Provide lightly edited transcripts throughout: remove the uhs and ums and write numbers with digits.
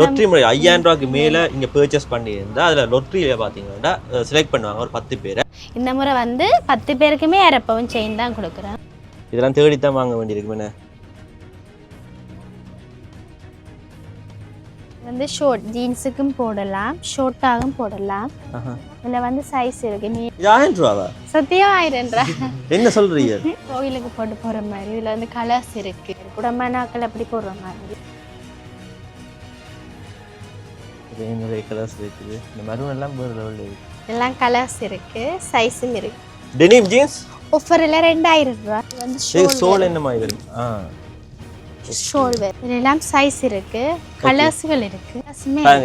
Lottery முறை 5000 ரூபாய்க்கு மேலே இங்கே பர்ச்சேஸ் பண்ணியிருந்தால் அதில் லொட்ரியில் பார்த்தீங்கன்னா செலக்ட் பண்ணுவாங்க ஒரு 10 பேரை. இந்த முறை வந்து 10 பேருக்குமே அரப்பவும் செயின் தான் கொடுக்குறேன். இதெல்லாம் தேடித்தான் வாங்க வேண்டியிருக்கு. என்ன வந்து ஷார்ட் ஜீன்ஸுக்கும் போடலாம், ஷார்ட்டாகவும் போடலாம். இதில் வந்து சைஸ் இருக்கு. நீ 1000 ரூபாவா? சத்தியம் 1000 ரூபா. என்ன சொல்றீங்க? கோயிலுக்கு போட்டு போகிற மாதிரி. இதில் வந்து கலர்ஸ் இருக்கு. குடம்பனாக்கள் அப்படி போடுற மாதிரி நிறைய கலர்ஸ் இருக்குது. இந்த மரூன் எல்லாம் வேறு லெவலில் இருக்கு. எல்லாம் கலர்ஸ் இருக்கு, சைஸும் இருக்கு. டெனிம் ஜீன்ஸ் ஆஃபரில் 2000 ரூபா. வந்து சோல் என்ன மாதிரி வரும்? ஷோல் வேர். இதெல்லாம் சைஸ் இருக்கு, கலர்ஸ்கள் இருக்கு.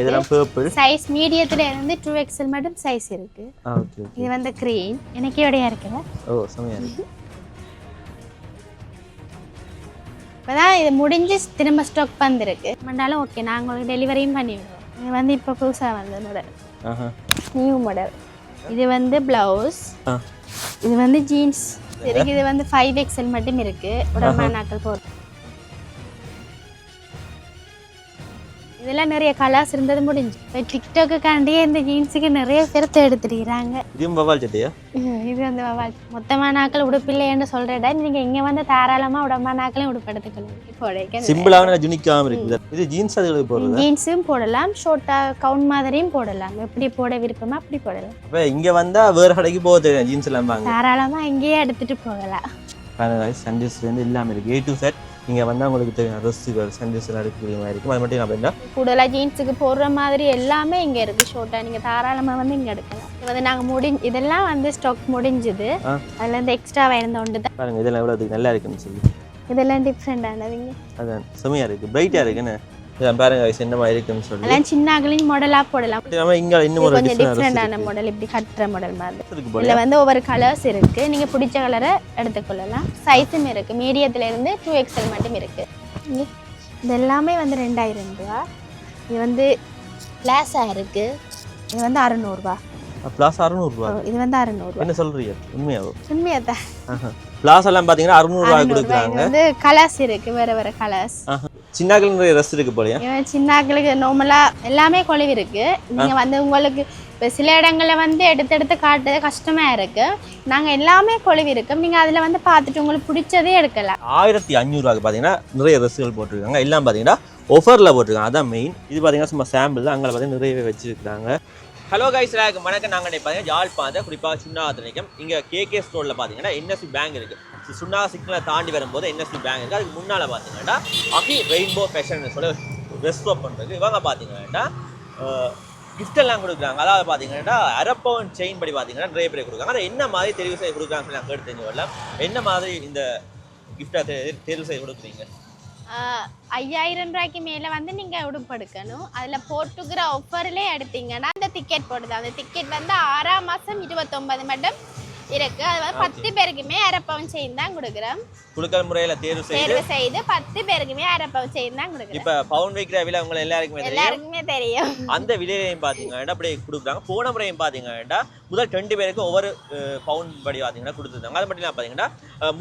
இதெல்லாம் பர்பிள் சைஸ் மீடியத்துல இருந்து 2XL மட்டும் சைஸ் இருக்கு. ஓகே. இது வந்து கிரீன். எனக்கு எடையா இருக்குல? ஓ சமையா இருக்கு. இப்பதான் இது முடிஞ்சு திரும்ப ஸ்டாக் வந்திருக்கு. மண்டாலும் ஓகே, நான் உங்களுக்கு டெலிவரியும் பண்ணி விடுவோம். இது வந்து இப்போ புதுசா வந்த மாடல். New model. இது வந்து பிளவுஸ். இது வந்து ஜீன்ஸ் இருக்கு. இது வந்து 5XL மட்டும் இருக்கு. உடம்பு நாட்கள் போட்டு இதெல்லாம் நிறைய கலர்ஸ் இருந்தது முடிஞ்சு. இப்போ டிக்டாக்குக்காண்டியே இந்த ஜீன்ஸுக்கு நிறைய பேர் எடுத்துடுறாங்க. இது வவால் சட்டையா? இது வந்து வவால். மொத்தமாக நாட்கள் உடுப்பில்லைன்னு சொல்கிறடா நீங்கள் இங்கே வந்து தாராளமாக உடம்பா நாட்களையும் உடுப்படுத்துக்கலாம். சிம்பிளான யூனிக்காகவும் இருக்குது. இது ஜீன்ஸ் அது போடலாம். ஜீன்ஸும் போடலாம், ஷார்ட்டாக கவுண்ட் மாதிரியும் போடலாம். எப்படி போட விருப்பமா அப்படி போடலாம். அப்போ இங்கே வந்தால் வேறு கடைக்கு போக தெரியும். ஜீன்ஸ் எல்லாம் வாங்க தாராளமாக இங்கேயே எடுத்துகிட்டு போகலாம். சண்டேஸ்லேருந்து எல்லாமே இருக்குது. A to Z இங்கே வந்தால் உங்களுக்கு தெரியும். ட்ரெஸ்ஸுகள் சண்டேஸ் எல்லாம் எடுக்கக்கூடிய மாதிரி இருக்கும். அது மட்டும் நான் பண்ணா கூடுதலாக ஜீன்ஸுக்கு போடுற மாதிரி எல்லாமே இங்கே இருக்குது. ஷார்ட்டாக நீங்கள் தாராளமாக வந்து இங்கே எடுக்கலாம். இது வந்து நாங்கள் இதெல்லாம் வந்து ஸ்டாக் முடிஞ்சுது. அதில் இருந்து எக்ஸ்ட்ராவாக இருந்த ஒன்று தான் பாருங்கள். இதெல்லாம் எவ்வளோ நல்லா இருக்குன்னு சொல்லி. இதெல்லாம் டிஃப்ரெண்டானதுங்க. அதான் செம்மையாக இருக்குது, பிரைட்டாக இருக்குன்னு. இதான் பாருங்க என்ன மாதிரி இருக்குன்னு சொல்லி. அதெல்லாம் சின்னாகலையும் மாடலாக போடலாம். இங்கே இன்னும் ஒரு கொஞ்சம் டிஃப்ரெண்டான மாடல், இப்படி கட்டுற மாடல் மாதிரி. இதில் வந்து ஒவ்வொரு கலர்ஸ் இருக்குது. நீங்கள் பிடிச்ச கலரை எடுத்துக்கொள்ளலாம். சைஸும் இருக்குது. மீடியத்தில் இருந்து 2XL மட்டும் இருக்குது. இது எல்லாமே வந்து 2000 ரூபா. இது வந்து பிளாஸாக இருக்குது. இது வந்து 600 ரூபா. பிளாஸ் 600 ரூபா. இது வந்து 600 ரூபா. என்ன சொல்றீங்க? உண்மையாவோ? உண்மையாதான். பிளாஸ் எல்லாம் பாத்தீங்கன்னா 600 ரூபா கொடுக்குறாங்க. வந்து கலர்ஸ் இருக்கு, வேற வேற கலர்ஸ். சின்னாக்களுக்கு நிறைய ரஸ் இருக்கு போலயா? சின்னாக்களுக்கு நார்மலா எல்லாமே கொழுவி இருக்கு. நீங்க வந்து உங்களுக்கு இப்போ சில இடங்கள்ல வந்து எடுத்து காட்டு கஷ்டமா இருக்கு. நாங்க எல்லாமே கொழுவி இருக்கோம். நீங்க அதுல வந்து பார்த்துட்டு உங்களுக்கு பிடிச்சதே எடுக்கலாம். 1500 ரூபாய்க்கு பாத்தீங்கன்னா நிறைய ரஸ்கள் போட்டிருக்காங்க. எல்லாம் பாத்தீங்கன்னா ஆஃபர்ல போட்டிருக்காங்க. அதான் மெயின். இது பாத்தீங்கன்னா சும்மா சாம்பிள் தான். அங்கே பாத்தீங்கன்னா நிறையவே வச்சிருக்காங்க. ஹலோ கைஸ், வணக்கம். நாங்கள் பார்த்தீங்கன்னா யாழ்ப்பாணத்தை குறிப்பாக சுண்ணாத்திரிக்கம் இங்கே கேகே ஸ்டோரில் பார்த்தீங்கன்னா NSB பேங்க் இருக்குது. சுண்ணா சிக்னலை தாண்டி வரும்போது NSB பேங்க் இருக்குது. அதுக்கு முன்னால் பார்த்தீங்கன்னா அகி ரெயின்போ ஃபேஷன் சொல்லி ட்ரெஸ் ஷாப் பண்ணுறது. இவங்க பார்த்தீங்கன்னா கிஃப்ட் எல்லாம் கொடுக்குறாங்க. அதாவது பார்த்தீங்கன்னா அரப்பவன் செயின் படி பார்த்தீங்கன்னா நிறைய பேர் கொடுக்குறாங்க. அதை என்ன மாதிரி தெரிவு செய்ய கொடுக்குறாங்கன்னு சொல்லி நாங்கள் கேட்டு தெரிஞ்சு வரலாம். என்ன மாதிரி இந்த கிஃப்டை தேர்வு செய்ய கொடுக்குறீங்க? 5000 ரூபாய்க்கு மேலே வந்து நீங்கள் உடுப்படுக்கணும். அதில் போட்டுக்கிற ஆஃபர்லேயே எடுத்தீங்கன்னா அந்த டிக்கெட் போடுது. அந்த டிக்கெட் வந்து 6ஆம் மாதம் 29 மட்டும் இருக்கு. அது வந்து 10 பேருக்குமே அரப்பவன் செயின் தான் கொடுக்குறோம். குழுக்கள் முறையில் தேர்வு செய்து 10 பேருக்குமே அரப்பவன் செயின் தான் கொடுக்குறோம். இப்போ பவுன் வைக்கிற விலை உங்களை எல்லாருக்குமே தெரியும். அந்த விலையையும் பார்த்தீங்கன்னா அப்படி கொடுக்குறாங்க. போன முறையும் பார்த்தீங்கன்னா முதல் 2 பேருக்கு ஒவ்வொரு பவுன் படி பார்த்தீங்கன்னா கொடுத்துருந்தாங்க. அது மட்டும் இல்லாமல் பார்த்தீங்கன்னா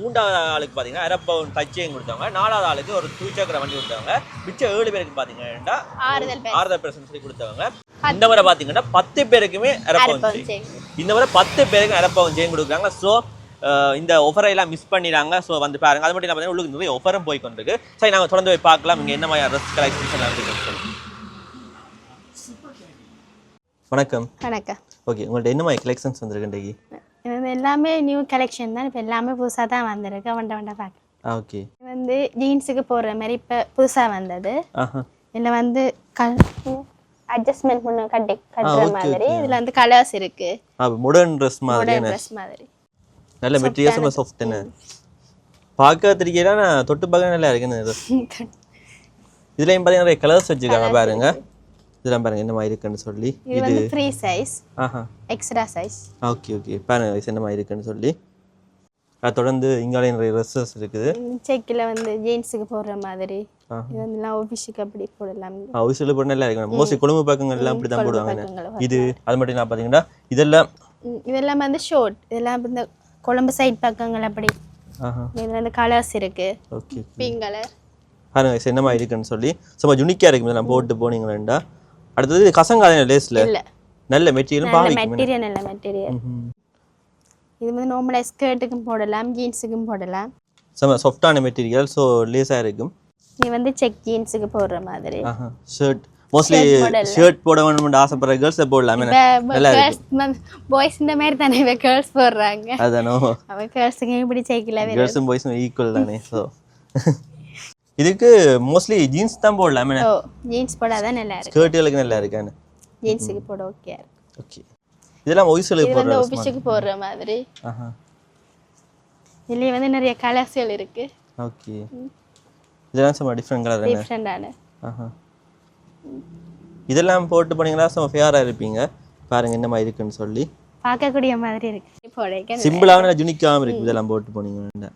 3வது ஆளுக்கு பார்த்தீங்கன்னா அரப்பவுன் கச்சையும் கொடுத்தாங்க. 4வது ஆளுக்கு ஒரு 2 சக்கர வண்டி கொடுத்தாங்க. மிச்சம் 7 பேருக்கு பார்த்தீங்கன்னா ஆறுதல் பிரசன் சொல்லி கொடுத்தாங்க. இந்த முறை பார்த்தீங்கன்னா 10 பேருக்குமே அரப்பவுன் செயின். இந்த முறை 10 பேருக்கு அரப்பவுன் செயின் கொடுக்குறாங்க. ஸோ இந்த ஆஃபரை எல்லாம் மிஸ் பண்ணிடுறாங்க. ஸோ வந்து பாருங்க. அது மட்டும் பார்த்தீங்கன்னா உங்களுக்கு நிறைய ஆஃபரும் போய் கொண்டிருக்கு. சரி, நாங்கள் தொடர்ந்து போய் பார்க்கலாம் இங்கே என்ன மாதிரி ட்ரெஸ் கலெக்ஷன்ஸ் எல்லாம் இருக்குன்னு சொல்லி. வணக்கம். வணக்கம். ஓகே, உங்கள்ட்ட என்ன மாதிரி கலெக்ஷன்ஸ் வந்திருக்கு இன்றைக்கு? எல்லாமே நியூ கலெக்ஷன் தான். இப்போ எல்லாமே புதுசாக தான் வந்திருக்கு. வண்ட பார்க்க. ஓகே. வந்து ஜீன்ஸுக்கு போடுற மாதிரி இப்போ புதுசாக வந்தது. இதில் வந்து அட்ஜஸ்ட்மெண்ட் பண்ண கட்டுற மாதிரி. இதில் வந்து கலர்ஸ் இருக்கு. மாடர்ன் ட்ரெஸ் மாதிரி. நல்ல மெட்டீரியல்ஸ் சாஃப்ட் என்ன பார்க்க தெரியுதா? நான் தொட்டு பார்க்க நல்லா இருக்குன்னு. இதுலயும் பாருங்க நிறைய கலர்ஸ் வச்சிருக்காங்க. பாருங்க இதெல்லாம் பாருங்க என்ன மாதிரி இருக்குன்னு சொல்லி. இது வந்து free size, extra size. Okay okay, பாருங்க என்ன மாதிரி இருக்குன்னு சொல்லி. தொடர்ந்து இங்காலே நிறைய ட்ரெஸ்ஸஸ் இருக்குது. செக்கில் வந்து ஜீன்ஸுக்கு போடுற மாதிரி. இது வந்து ஆஃபீஸுக்கு அப்படி போடலாம். ஆஃபீஸில் போட நல்லா இருக்கும். மோஸ்ட்லி குடும்ப பக்கங்கள் எல்லாம் இப்படி தான் போடுவாங்க. இது அது மட்டும் நான் பார்த்தீங்கன்னா இதெல்லாம் வந்து ஷோர்ட். இதெல்லாம் இந்த கொழம்பு சைட் பக்கங்கள் அப்படி. இதுல வந்து கலர்ஸ் இருக்கு. Okay, pink colour. பாருங்க என்னமா இருக்குன்னு சொல்லி சும்மா யுனிக்காக இருக்கும் இதெல்லாம் போட்டு போனீங்களா. அடுத்தது கசங்காத லேஸில் நல்ல மெட்டீரியல் பாவிக்கும். மெட்டீரியல் நல்ல மெட்டீரியல். இது வந்து நார்மலா ஸ்கர்ட்டுக்கும் போடலாம், ஜீன்ஸுக்கும் போடலாம். செம சாஃப்டான மெட்டீரியல், ஸோ லேஸாக இருக்கும். இது வந்து செக் ஜீன்ஸுக்கு போடுற மாதிரி. ஷர்ட் மோஸ்ட்லி ஷர்ட் போட வேணும்னு ஆசைப்படுற கேர்ள்ஸ் போடலாம். நல்லா இருக்கு. பாய்ஸ் இந்த மாதிரி தானே கேர்ள்ஸ் போடுறாங்க. அதானோ அவ கேர்ள்ஸுக்கு இப்படி சைக்கிளா வேற. கேர்ள்ஸும் பாய்ஸும் ஈக்குவல் தானே. ஸோ இதுக்கு மோஸ்ட்லி ஜீன்ஸ் தான் போடலாம். ஓ ஜீன்ஸ் போடாதான் நல்லா இருக்கு. ஸ்கர்ட்டுகளுக்கு நல்லா இருக்கானே. ஜீன்ஸுக்கு போட ஓகே இருக்கு. ஓகே. இதெல்லாம் ஆஃபீஸ்க்கு போடுற இது ஆஃபீஸ்க்கு போடுற மாதிரி. இதுல வந்து நிறைய கலர்ஸ்கள் இருக்கு. ஓகே. இதெல்லாம் சும்மா டிஃபரண்ட் கலர் என்ன? டிஃபரண்டான. இதெல்லாம் போட்டு போனீங்களா சும்மா ஃபேரா இருப்பீங்க. பாருங்க என்ன மாதிரி இருக்குன்னு சொல்லி. பார்க்கக்கூடிய மாதிரி இருக்கு. போடேக்க சிம்பிளான யூனிக்காவும் இருக்கு இதெல்லாம் போட்டு போனீங்கன்னா.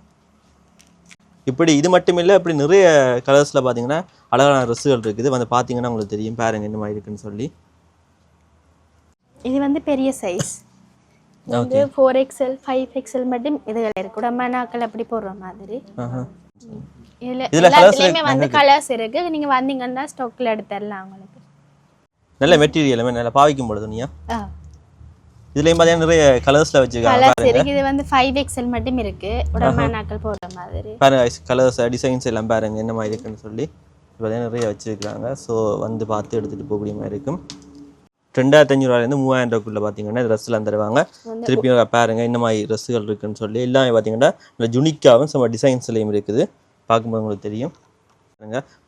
இப்படி இது மட்டும் இல்லை, இப்படி நிறைய கலர்ஸில் பார்த்தீங்கன்னா அழகான ட்ரெஸ்ஸுகள் இருக்குது. வந்து பார்த்தீங்கன்னா உங்களுக்கு தெரியும். பாருங்க என்ன மாதிரி இருக்குன்னு சொல்லி. இது வந்து பெரிய சைஸ். இது 4XL 5XL மட்டும் இதுகள் இருக்கு. உடம்பனாக்கள் அப்படி போடுற மாதிரி. இதுல எல்லாத்துலயுமே வந்து கலர்ஸ் இருக்கு. நீங்க வந்தீங்கன்னா ஸ்டாக்ல எடுத்துறலாம் உங்களுக்கு. நல்ல மெட்டீரியல் நல்ல பாவிக்கும் போல துணியா. இதுலயும் பாத்தீங்கன்னா நிறைய கலர்ஸ்ல வச்சிருக்காங்க. கலர்ஸ் இருக்கு. இது வந்து 5XL மட்டும் இருக்கு. உடம்பனாக்கள் போடுற மாதிரி. பாருங்க கலர்ஸ் டிசைன்ஸ் எல்லாம் பாருங்க என்ன மாதிரி இருக்குன்னு சொல்லி. பாத்தீங்கன்னா நிறைய வச்சிருக்காங்க. ஸோ வந்து பார்த்து எடுத்துட்டு போகக்கூடிய மாதிரி இருக்கும். 2500 3000 ரூபாய்க்குள்ள பார்த்தீங்கன்னா ட்ரெஸ்லாம் தருவாங்க. திருப்பி பாருங்க இந்த மாதிரி ட்ரெஸ்ஸுகள் இருக்குன்னு சொல்லி எல்லாமே பார்த்தீங்கன்னா இந்த யுனிக்காகவும் சும்மா டிசைன்ஸ்லையும் இருக்குது. பார்க்கும்போது உங்களுக்கு தெரியும்.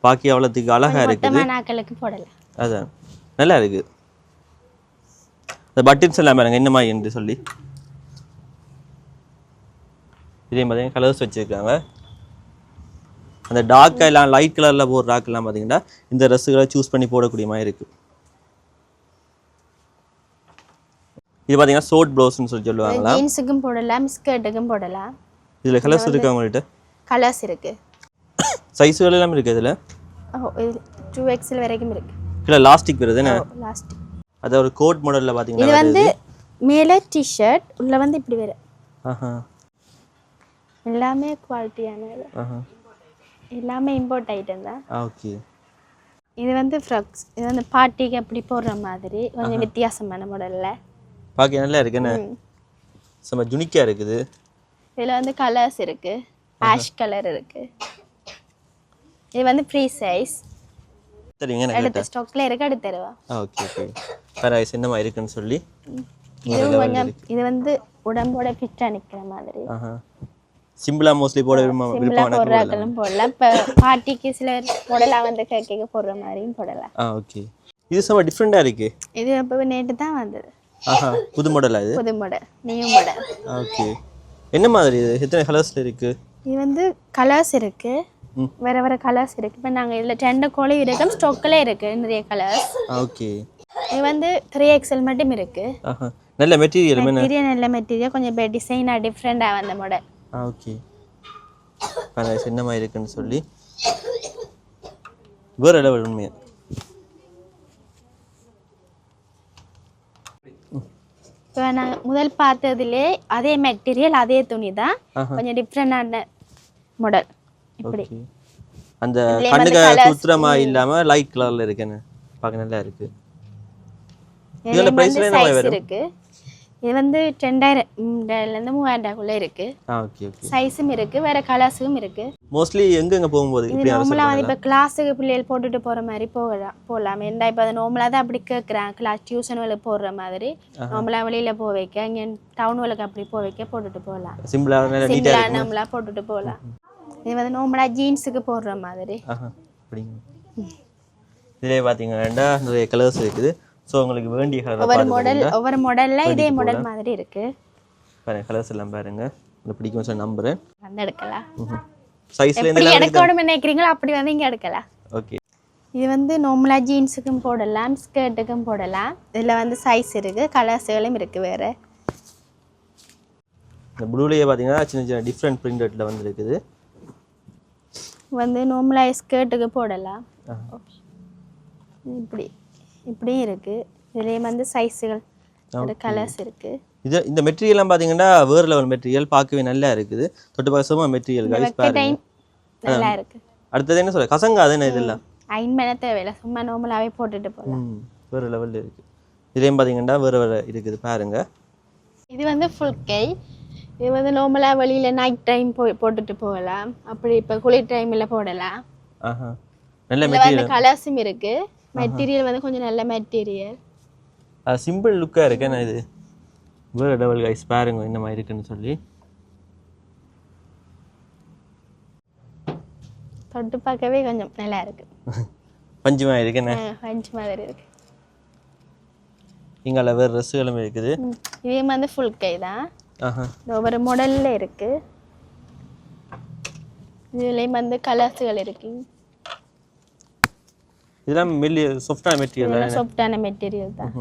பாக்கி அவ்வளோத்துக்கு அழகா இருக்குது. அதான் நல்லா இருக்கு. இந்த பட்டன்ஸ் எல்லாம் பாருங்க என்ன மாதிரி என்று சொல்லி. இதே பார்த்தீங்கன்னா கலர்ஸ் வச்சிருக்காங்க. அந்த டார்க் எல்லாம் லைட் கலரில் போடுற ராக்கெல்லாம் பார்த்தீங்கன்னா இந்த ட்ரெஸ்ஸுகளை சூஸ் பண்ணி போடக்கூடிய மாதிரி இருக்குது. இது பாத்தீங்கன்னா ஷார்ட் ப்ளவுஸ்னு சொல்லி சொல்லுவாங்க. ஜீன்ஸுக்கும் போடலாம், ஸ்கர்ட்டுக்கும் போடலாம். இதுல கலர்ஸ் இருக்கா உங்கள்ட்ட? கலர்ஸ் இருக்கு. சைஸ்கள் எல்லாம் இருக்கு இதுல. இது 2XL வரைக்கும் இருக்கு. இல்ல லாஸ்டிக் வருது என்ன? லாஸ்டிக். அது ஒரு கோட் மாடல்ல பாத்தீங்கன்னா இது வந்து மேலே டி-ஷர்ட், உள்ள வந்து இப்படி வர. எல்லாமே குவாலிட்டியானது. எல்லாமே இம்போர்ட் ஐட்டம் தான். ஓகே. இது வந்து ஃப்ராக்ஸ். இது வந்து பார்ட்டிக்கு அப்படி போடுற மாதிரி கொஞ்சம் வித்தியாசமான மாடல்ல. பாக்க நல்லா இருக்கு என்ன? செம யூனிக்கா இருக்குது. இதுல வந்து கலர்ஸ் இருக்கு. ஆஷ் கலர் இருக்கு. இது வந்து ஃப்ரீ சைஸ். சரிங்க நான் அடுத்த ஸ்டாக்ல இருக்கு எடுத்து தருவா. Okay okay. பரவாயில்லை என்னமா இருக்குன்னு சொல்லி. இது வந்து உடம்போட ஃபிட்டா நிக்கிற மாதிரி. சிம்பிளா மோஸ்ட்லி போட விருப்பமான போடுறதும் போடலாம். இப்ப பார்ட்டிக்கு சில மாடலா வந்து கேக்க போடுற மாதிரியும் போடலாம். ஓகே. இது செம டிஃபரெண்டா இருக்கு. இது அப்பவே நேத்து தான் வந்தது. புது மாடலா இது? புது மாடல், நியூ மாடல். ஓகே. என்ன மாதிரி இது? எத்தனை கலர்ஸ்ல இருக்கு? இது வந்து கலர்ஸ் இருக்கு. வேற வேற கலர்ஸ் இருக்கு. இப்போ நாங்க இதுல 10 கோலி இருக்கு. ஸ்டாக்ல இருக்கு நிறைய கலர்ஸ். ஓகே. இது வந்து 3XL மட்டும் இருக்கு. நல்ல மெட்டீரியல் நல்ல மெட்டீரியல். கொஞ்சம் டிசைனா டிஃபரெண்டா வந்த மாடல். ஓகே. பரவாயில்லை என்ன மாதிரி இருக்குன்னு சொல்லி. வேற லெவல் உண்மையா. இப்போ நாங்கள் முதல் பார்த்ததுலே அதே மெட்டீரியல் அதே துணி தான், கொஞ்சம் டிஃப்ரெண்டான மாடல். இப்படி அந்த கண்ணுக்கு குத்துறமா இல்லாம லைட் கலர்ல இருக்குன்னு பார்க்க நல்லா இருக்கு. இதோட பிரைஸ் என்ன இருக்கு? இது வந்து 2000 இருந்து 3000 குள்ள இருக்கு. Okay okay. சைஸும் இருக்கு, வேற கலர்ஸும் இருக்கு. மோஸ்ட்லி எங்க போகும்போது இப்படி நார்மலா வந்து இப்ப கிளாஸுக்கு பிள்ளைகள் போட்டுட்டு போற மாதிரி போகலாம். ஏன்டா இப்ப நார்மலா தான் அப்படி கேக்குறாங்க. கிளாஸ் டியூஷனுக்கு போடுற மாதிரி நார்மலா வெளியில போக வைக்க, இங்க டவுனுக்கு அப்படி போக வைக்க போட்டுட்டு போகலாம். சிம்பிளா நீட்டா நார்மலா போட்டுட்டு போகலாம். இது வந்து நார்மலா ஜீன்ஸுக்கு போடுற மாதிரி. அப்படிங்க. இதே பாத்தீங்கன்னா நிறைய கலர்ஸ் இருக்குது. சோ உங்களுக்கு வேண்டிய கலர் ஒவ்வொரு மாடல்ல இதே மாடல் மாதிரி இருக்கு. பாருங்க கலர்ஸ் எல்லாம் பாருங்க. உங்களுக்கு பிடிக்கும்னு சொல்ல நம்புறேன். வந்து எடுக்கலாம். சைஸ்ல என்ன எடுக்கணும் நினைக்கிறீங்களோ அப்படி வந்து இங்க எடுக்கலாம். ஓகே. இது வந்து நார்மலா ஜீன்ஸுக்கும் போடலாம், ஸ்கர்ட்டுக்கும் போடலாம். இதுல வந்து சைஸ் இருக்கு, கலர்ஸ்களும் இருக்கு. வேற இந்த ப்ளூலயே பாத்தீங்கன்னா சின்ன சின்ன டிஃபரண்ட் பிரிண்டட்ல வந்து இருக்குது. வந்து நார்மலா ஸ்கர்ட்டுக்கு போடலாம். இப்படி இப்படி இருக்கு. இதுலயே வந்து சைஸ்கள் கலர்ஸ் இருக்கு. இது இந்த மெட்டீரியல் எல்லாம் பாத்தீங்கன்னா வேற லெவல் மெட்டீரியல், பார்க்கவே நல்லா இருக்குது. தொட்டு பாசமா மெட்டீரியல் गाइस பாருங்க. நல்லா இருக்கு. அடுத்தது என்ன சொல்ற கசங்காது என்ன இதெல்லாம் அயன் பண்ண தேவையில்லை சும்மா நார்மலாகவே போட்டுட்டு போகலாம். வேறு லெவலில் இருக்குது. இதுலேயும் பார்த்தீங்கன்னா வேறு வேறு இருக்குது பாருங்க. இது வந்து ஃபுல் கை. இது வந்து நார்மலாக வெளியில் நைட் டைம் போட்டுட்டு போகலாம். அப்படி இப்போ குளிர் டைமில் போடலாம். நல்ல மெட்டீரியல் கலர்ஸும் இருக்குது. மெட்டீரியல் வந்து கொஞ்சம் நல்ல மெட்டீரியல். சிம்பிள் லுக்காக இருக்கு. நான் இது வேறு லெவல் கைஸ் பாருங்க இந்த மாதிரி இருக்குன்னு சொல்லி தொட்டு பார்க்கவே கொஞ்சம் நல்லா இருக்கு. பஞ்சு மாதிரி இருக்கு. என்ன பஞ்சு மாதிரி இருக்கு. இங்கே வேறு ட்ரெஸ்ஸுகளும் இருக்குது. இதே வந்து ஃபுல் கை தான். ஒவ்வொரு மாடலில் இருக்கு. இதுலேயும் வந்து கலர்ஸுகள் இருக்கு. இதெல்லாம் சாஃப்டான மெட்டீரியல். சாஃப்டான மெட்டீரியல் தான்.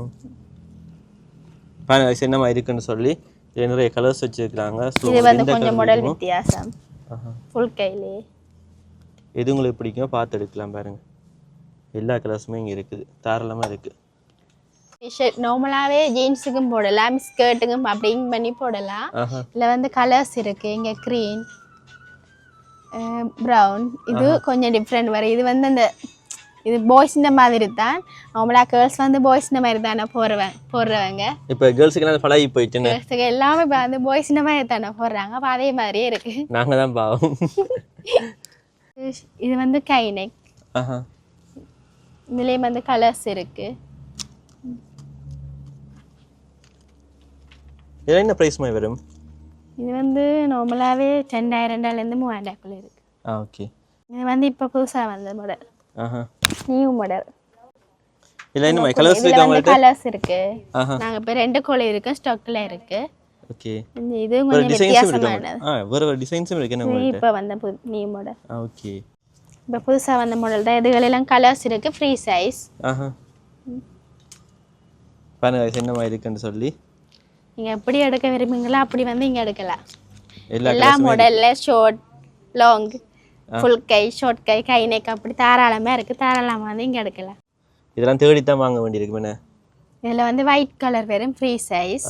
பாருங்க என்ன மாதிரி இருக்குன்னு சொல்லி நிறைய கலர்ஸ் வச்சிருக்காங்க. இது வந்து கொஞ்சம் மாடல் வித்தியாசம். ஃபுல் கையிலே எது உங்களுக்கு பிடிக்குமோ பார்த்து எடுக்கலாம் பாருங்க. எல்லா கலர்ஸுமே இங்கே இருக்குது. தாராளமாக இருக்குது. டிஷர்ட் நார்மலாகவே ஜீன்ஸுக்கும் போடலாம், ஸ்கர்ட்டுக்கும் அப்படிங்க பண்ணி போடலாம். இல்லை வந்து கலர்ஸ் இருக்குது. இங்கே க்ரீன், ப்ரௌன். இது கொஞ்சம் டிஃப்ரெண்ட் வரும். இது வந்து அந்த இது பாய்ஸ் இந்த மாதிரி தான். நார்மலாக கேர்ள்ஸ் வந்து பாய்ஸ் இந்த மாதிரி தானே போடுறவங்க. இப்போ கேர்ள்ஸுக்கு பழகி போயிட்டு கேர்ள்ஸுக்கு எல்லாமே இப்போ வந்து பாய்ஸ் இந்த மாதிரி தானே போடுறாங்க. அப்போ அதே மாதிரியே இருக்குது. நாங்கள் தான் பாவம். இது வந்து கை நெக். இதுலேயும் வந்து கலர்ஸ் இருக்கு. இது என்ன பிரைஸ் மாதிரி வரும்? இது வந்து நார்மலாகவே 2000 3000 இருக்கு. ஓகே. இது வந்து இப்போ புதுசாக வந்த மாடல். New model. இல்ல என்ன கலர்ஸ் இருக்கு உங்களுக்கு? கலர்ஸ் இருக்கு. நாங்க இப்ப 2 கோல இருக்கு ஸ்டாக்ல இருக்கு. ஓகே. இது கொஞ்சம் வித்தியாசமானது. வேற டிசைன்ஸும் இருக்கு உங்களுக்கு. இப்போ வந்த நியூ மாடல். ஓகே. இப்போ புதுசா வந்த மாடல் தான். இதுகளெல்லாம் கலர்ஸ் இருக்கு, ஃப்ரீ சைஸ். பாருங்க என்ன மாதிரி இருக்குன்னு சொல்லி நீங்க எப்படி எடுக்க விரும்புங்களோ அப்படி வந்து இங்க எடுக்கலாம். எல்லா மாடல்ல ஷார்ட், லாங், ஃபுல் கை, ஷார்ட் கை, கை நெக் அப்படி தாராளமா இருக்கு. தாராளமா வந்து இங்க எடுக்கலாம். இதெல்லாம் தேடி தான் வாங்க வேண்டியிருக்கு. என்ன இதுல வந்து ஒயிட் கலர் வெறும் ஃப்ரீ சைஸ்.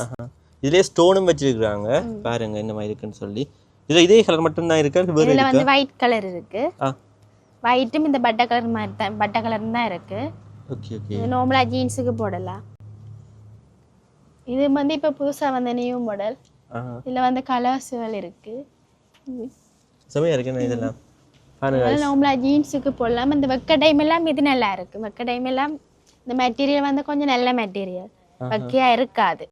இதுல ஸ்டோனும் வச்சிருக்காங்க. பாருங்க என்ன மாதிரி இருக்குன்னு சொல்லி. இதுல இதே கலர் மட்டும் தான் இருக்கு. வேற இதுல வந்து ஒயிட் கலர் இருக்கு. ஒயிட்டும் இந்த பட்டை கலர் மாதிரி தான், பட்டை கலர் தான் இருக்கு. Okay okay. இது நார்மலா ஜீன்ஸுக்கு போடலாம். இது வந்து இப்ப புதுசா வந்த நியூ மாடல். இதுல வந்து கலர்ஸ்கள் இருக்கு. செமையா இருக்கு இதெல்லாம். பாருங்க நார்மலா ஜீன்ஸுக்கு போடலாம். இந்த வெக்க டைம் எல்லாம் இது நல்லா இருக்கு. வெக்க டைம் எல்லாம் இந்த மெட்டீரியல் வந்து கொஞ்சம் நல்ல மெட்டீரியல். வெக்கையா இருக்காது.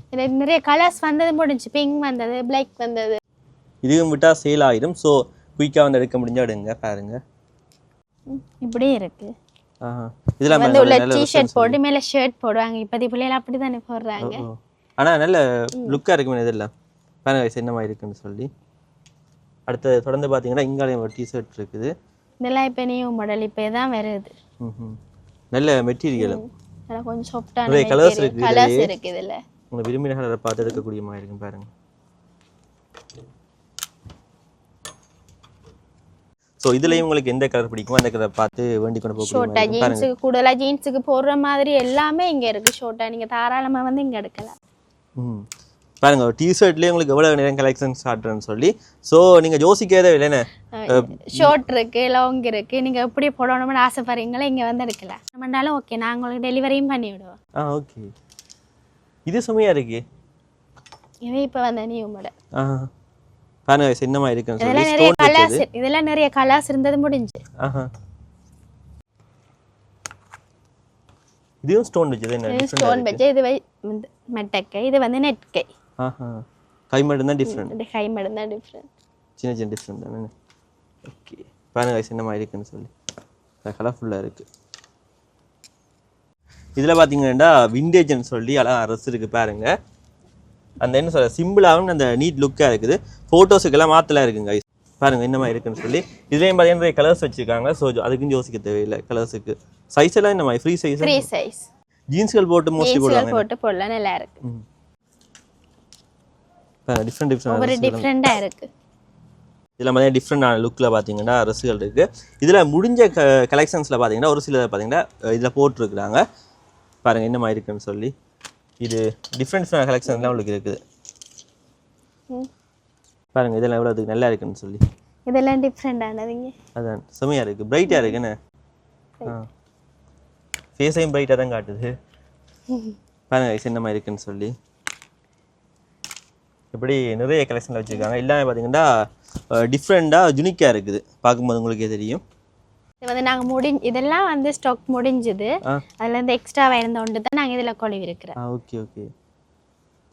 இதுல நிறைய கலர்ஸ் வந்தது முடிஞ்சு. பிங்க் வந்தது, பிளாக் வந்தது. இதுவும் விட்டா சேல் ஆயிடும். ஸோ குயிக்காக வந்து எடுக்க முடிஞ்சா எடுங்க. பாருங்க இப்படி இருக்கு. இதெல்லாம் வந்து உள்ள டி-ஷர்ட் போட்டு மேல ஷர்ட் போடுவாங்க. இப்போதைய பிள்ளைகள் அப்படி தானே போடுறாங்க. ஆனா நல்ல லுக்கா இருக்கு இதெல்லாம். பாருங்க என்ன மாதிரி இருக்குன்னு சொல்லி. அடுத்து தொடர்ந்து பார்த்தீங்கன்னா இங்காலையும் ஒரு டி-ஷர்ட் இருக்குது. இதெல்லாம் இப்போ நியூ மாடல் இப்போ தான் வருது. நல்ல மெட்டீரியல். கொஞ்சம் சாஃப்டான நிறைய கலர்ஸ் இருக்கு. கலர்ஸ் இருக்கு இதுல. உங்க விரும்பின கலரை பார்த்து எடுக்கக்கூடிய மாதிரி இருக்கும். பாருங்க. சோ இதுலயும் உங்களுக்கு எந்த கலர் பிடிக்குமோ அந்த கலரை பார்த்து வேண்டி கொண்டு போக ஷார்ட்டா ஜீன்ஸுக்கு கூடலாம் ஜீன்ஸுக்கு போடுற மாதிரி எல்லாமே இங்க இருக்கு. ஷார்ட்டா நீங்க தாராளமா வந்து இங்க எடுக்கலாம். பாருங்க டி-ஷர்ட்லயே உங்களுக்கு எவ்வளவு நிறைய கலெக்ஷன்ஸ் காட்டுறேன்னு சொல்லி. சோ நீங்க யோசிக்கவே இல்லைன்னு ஷார்ட் இருக்கு, லாங் இருக்கு. நீங்க எப்படி போடணும்னு ஆசைப்படுறீங்களோ இங்க வந்து எடுக்கலாம். நம்மனாலும் ஓகே, நான் உங்களுக்கு டெலிவரியும் பண்ணி விடுவோம். ஓகே. இது சுமையா இருக்கு. இது இப்ப வந்த நியூ மாடல். பாருங்க என்னமா இருக்குன்னு சொல்லி. இதெல்லாம் நிறைய கலர்ஸ் இருந்தது முடிஞ்சு. இதுவும் ஸ்டோன் வச்சது. என்ன ஸ்டோன் வச்ச இது மெட்டக்கை. இது வந்து நெட் கை. கை மட்டும் தான் டிஃபரண்ட். இது கை மட்டும் தான் டிஃபரண்ட். சின்ன சின்ன டிஃபரண்ட் தானே. ஓகே. பாருங்க என்னமா இருக்குன்னு சொல்லி. கலர்ஃபுல்லா இருக்கு. இதுல பாத்தீங்கன்னா விண்டேஜ்னு சொல்லி அழகா அரசு இருக்கு. பாருங்க அந்த என்ன சொல்ற சிம்பிளாகவும் அந்த நீட் லுக்காக இருக்குது. ஃபோட்டோஸுக்கெல்லாம் மாற்றலாம் இருக்குங்க. பாருங்க என்னமா இருக்குன்னு சொல்லி. இதுலேயும் பார்த்தீங்கன்னா நிறைய கலர்ஸ் வச்சுருக்காங்க. ஸோ அதுக்குன்னு யோசிக்க தேவையில்லை. கலர்ஸுக்கு சைஸ் எல்லாம் இந்த மாதிரி ஃப்ரீ சைஸ். ஃப்ரீ சைஸ் ஜீன்ஸ்கள் போட்டு மோஸ்ட்லி போடுவாங்க. போட்டு போடலாம், நல்லா இருக்கு. டிஃப்ரெண்டாக இருக்கு. இதில் பார்த்தீங்கன்னா டிஃப்ரெண்டான லுக்கில் பார்த்தீங்கன்னா ட்ரெஸ்ஸுகள் இருக்குது. இதில் முடிஞ்ச கலெக்ஷன்ஸில் பார்த்தீங்கன்னா ஒரு சில பார்த்தீங்கன்னா இதில் போட்டிருக்குறாங்க. பாருங்கள் என்ன மாதிரி இருக்குன்னு சொல்லி. இது டிஃப்ரெண்ட் கலெக்ஷன்ஸ்லாம் உங்களுக்கு இருக்குது. பாருங்கள் இதெல்லாம் எவ்வளோ நல்லா இருக்குன்னு சொல்லி. இதெல்லாம் டிஃப்ரெண்டானதுங்க. அதான் செமையாக இருக்குது, பிரைட்டாக இருக்குண்ணே. ஃபேஸையும் பிரைட்டாக தான் காட்டுது. பாருங்க என்ன மாதிரி இருக்குன்னு சொல்லி. இப்படி நிறைய கலெக்ஷனில் வச்சுருக்காங்க. எல்லாமே பார்த்தீங்கன்னா டிஃப்ரெண்ட்டாக யூனிக்காக இருக்குது, பார்க்கும்போது உங்களுக்கே தெரியும். இது வந்து நாங்கள் இதெல்லாம் வந்து ஸ்டாக் முடிஞ்சுது. அதில் இருந்து எக்ஸ்ட்ராவாக இருந்த ஒன்று தான் நாங்கள் இதில் கொழுவி இருக்கிறோம். ஓகே ஓகே,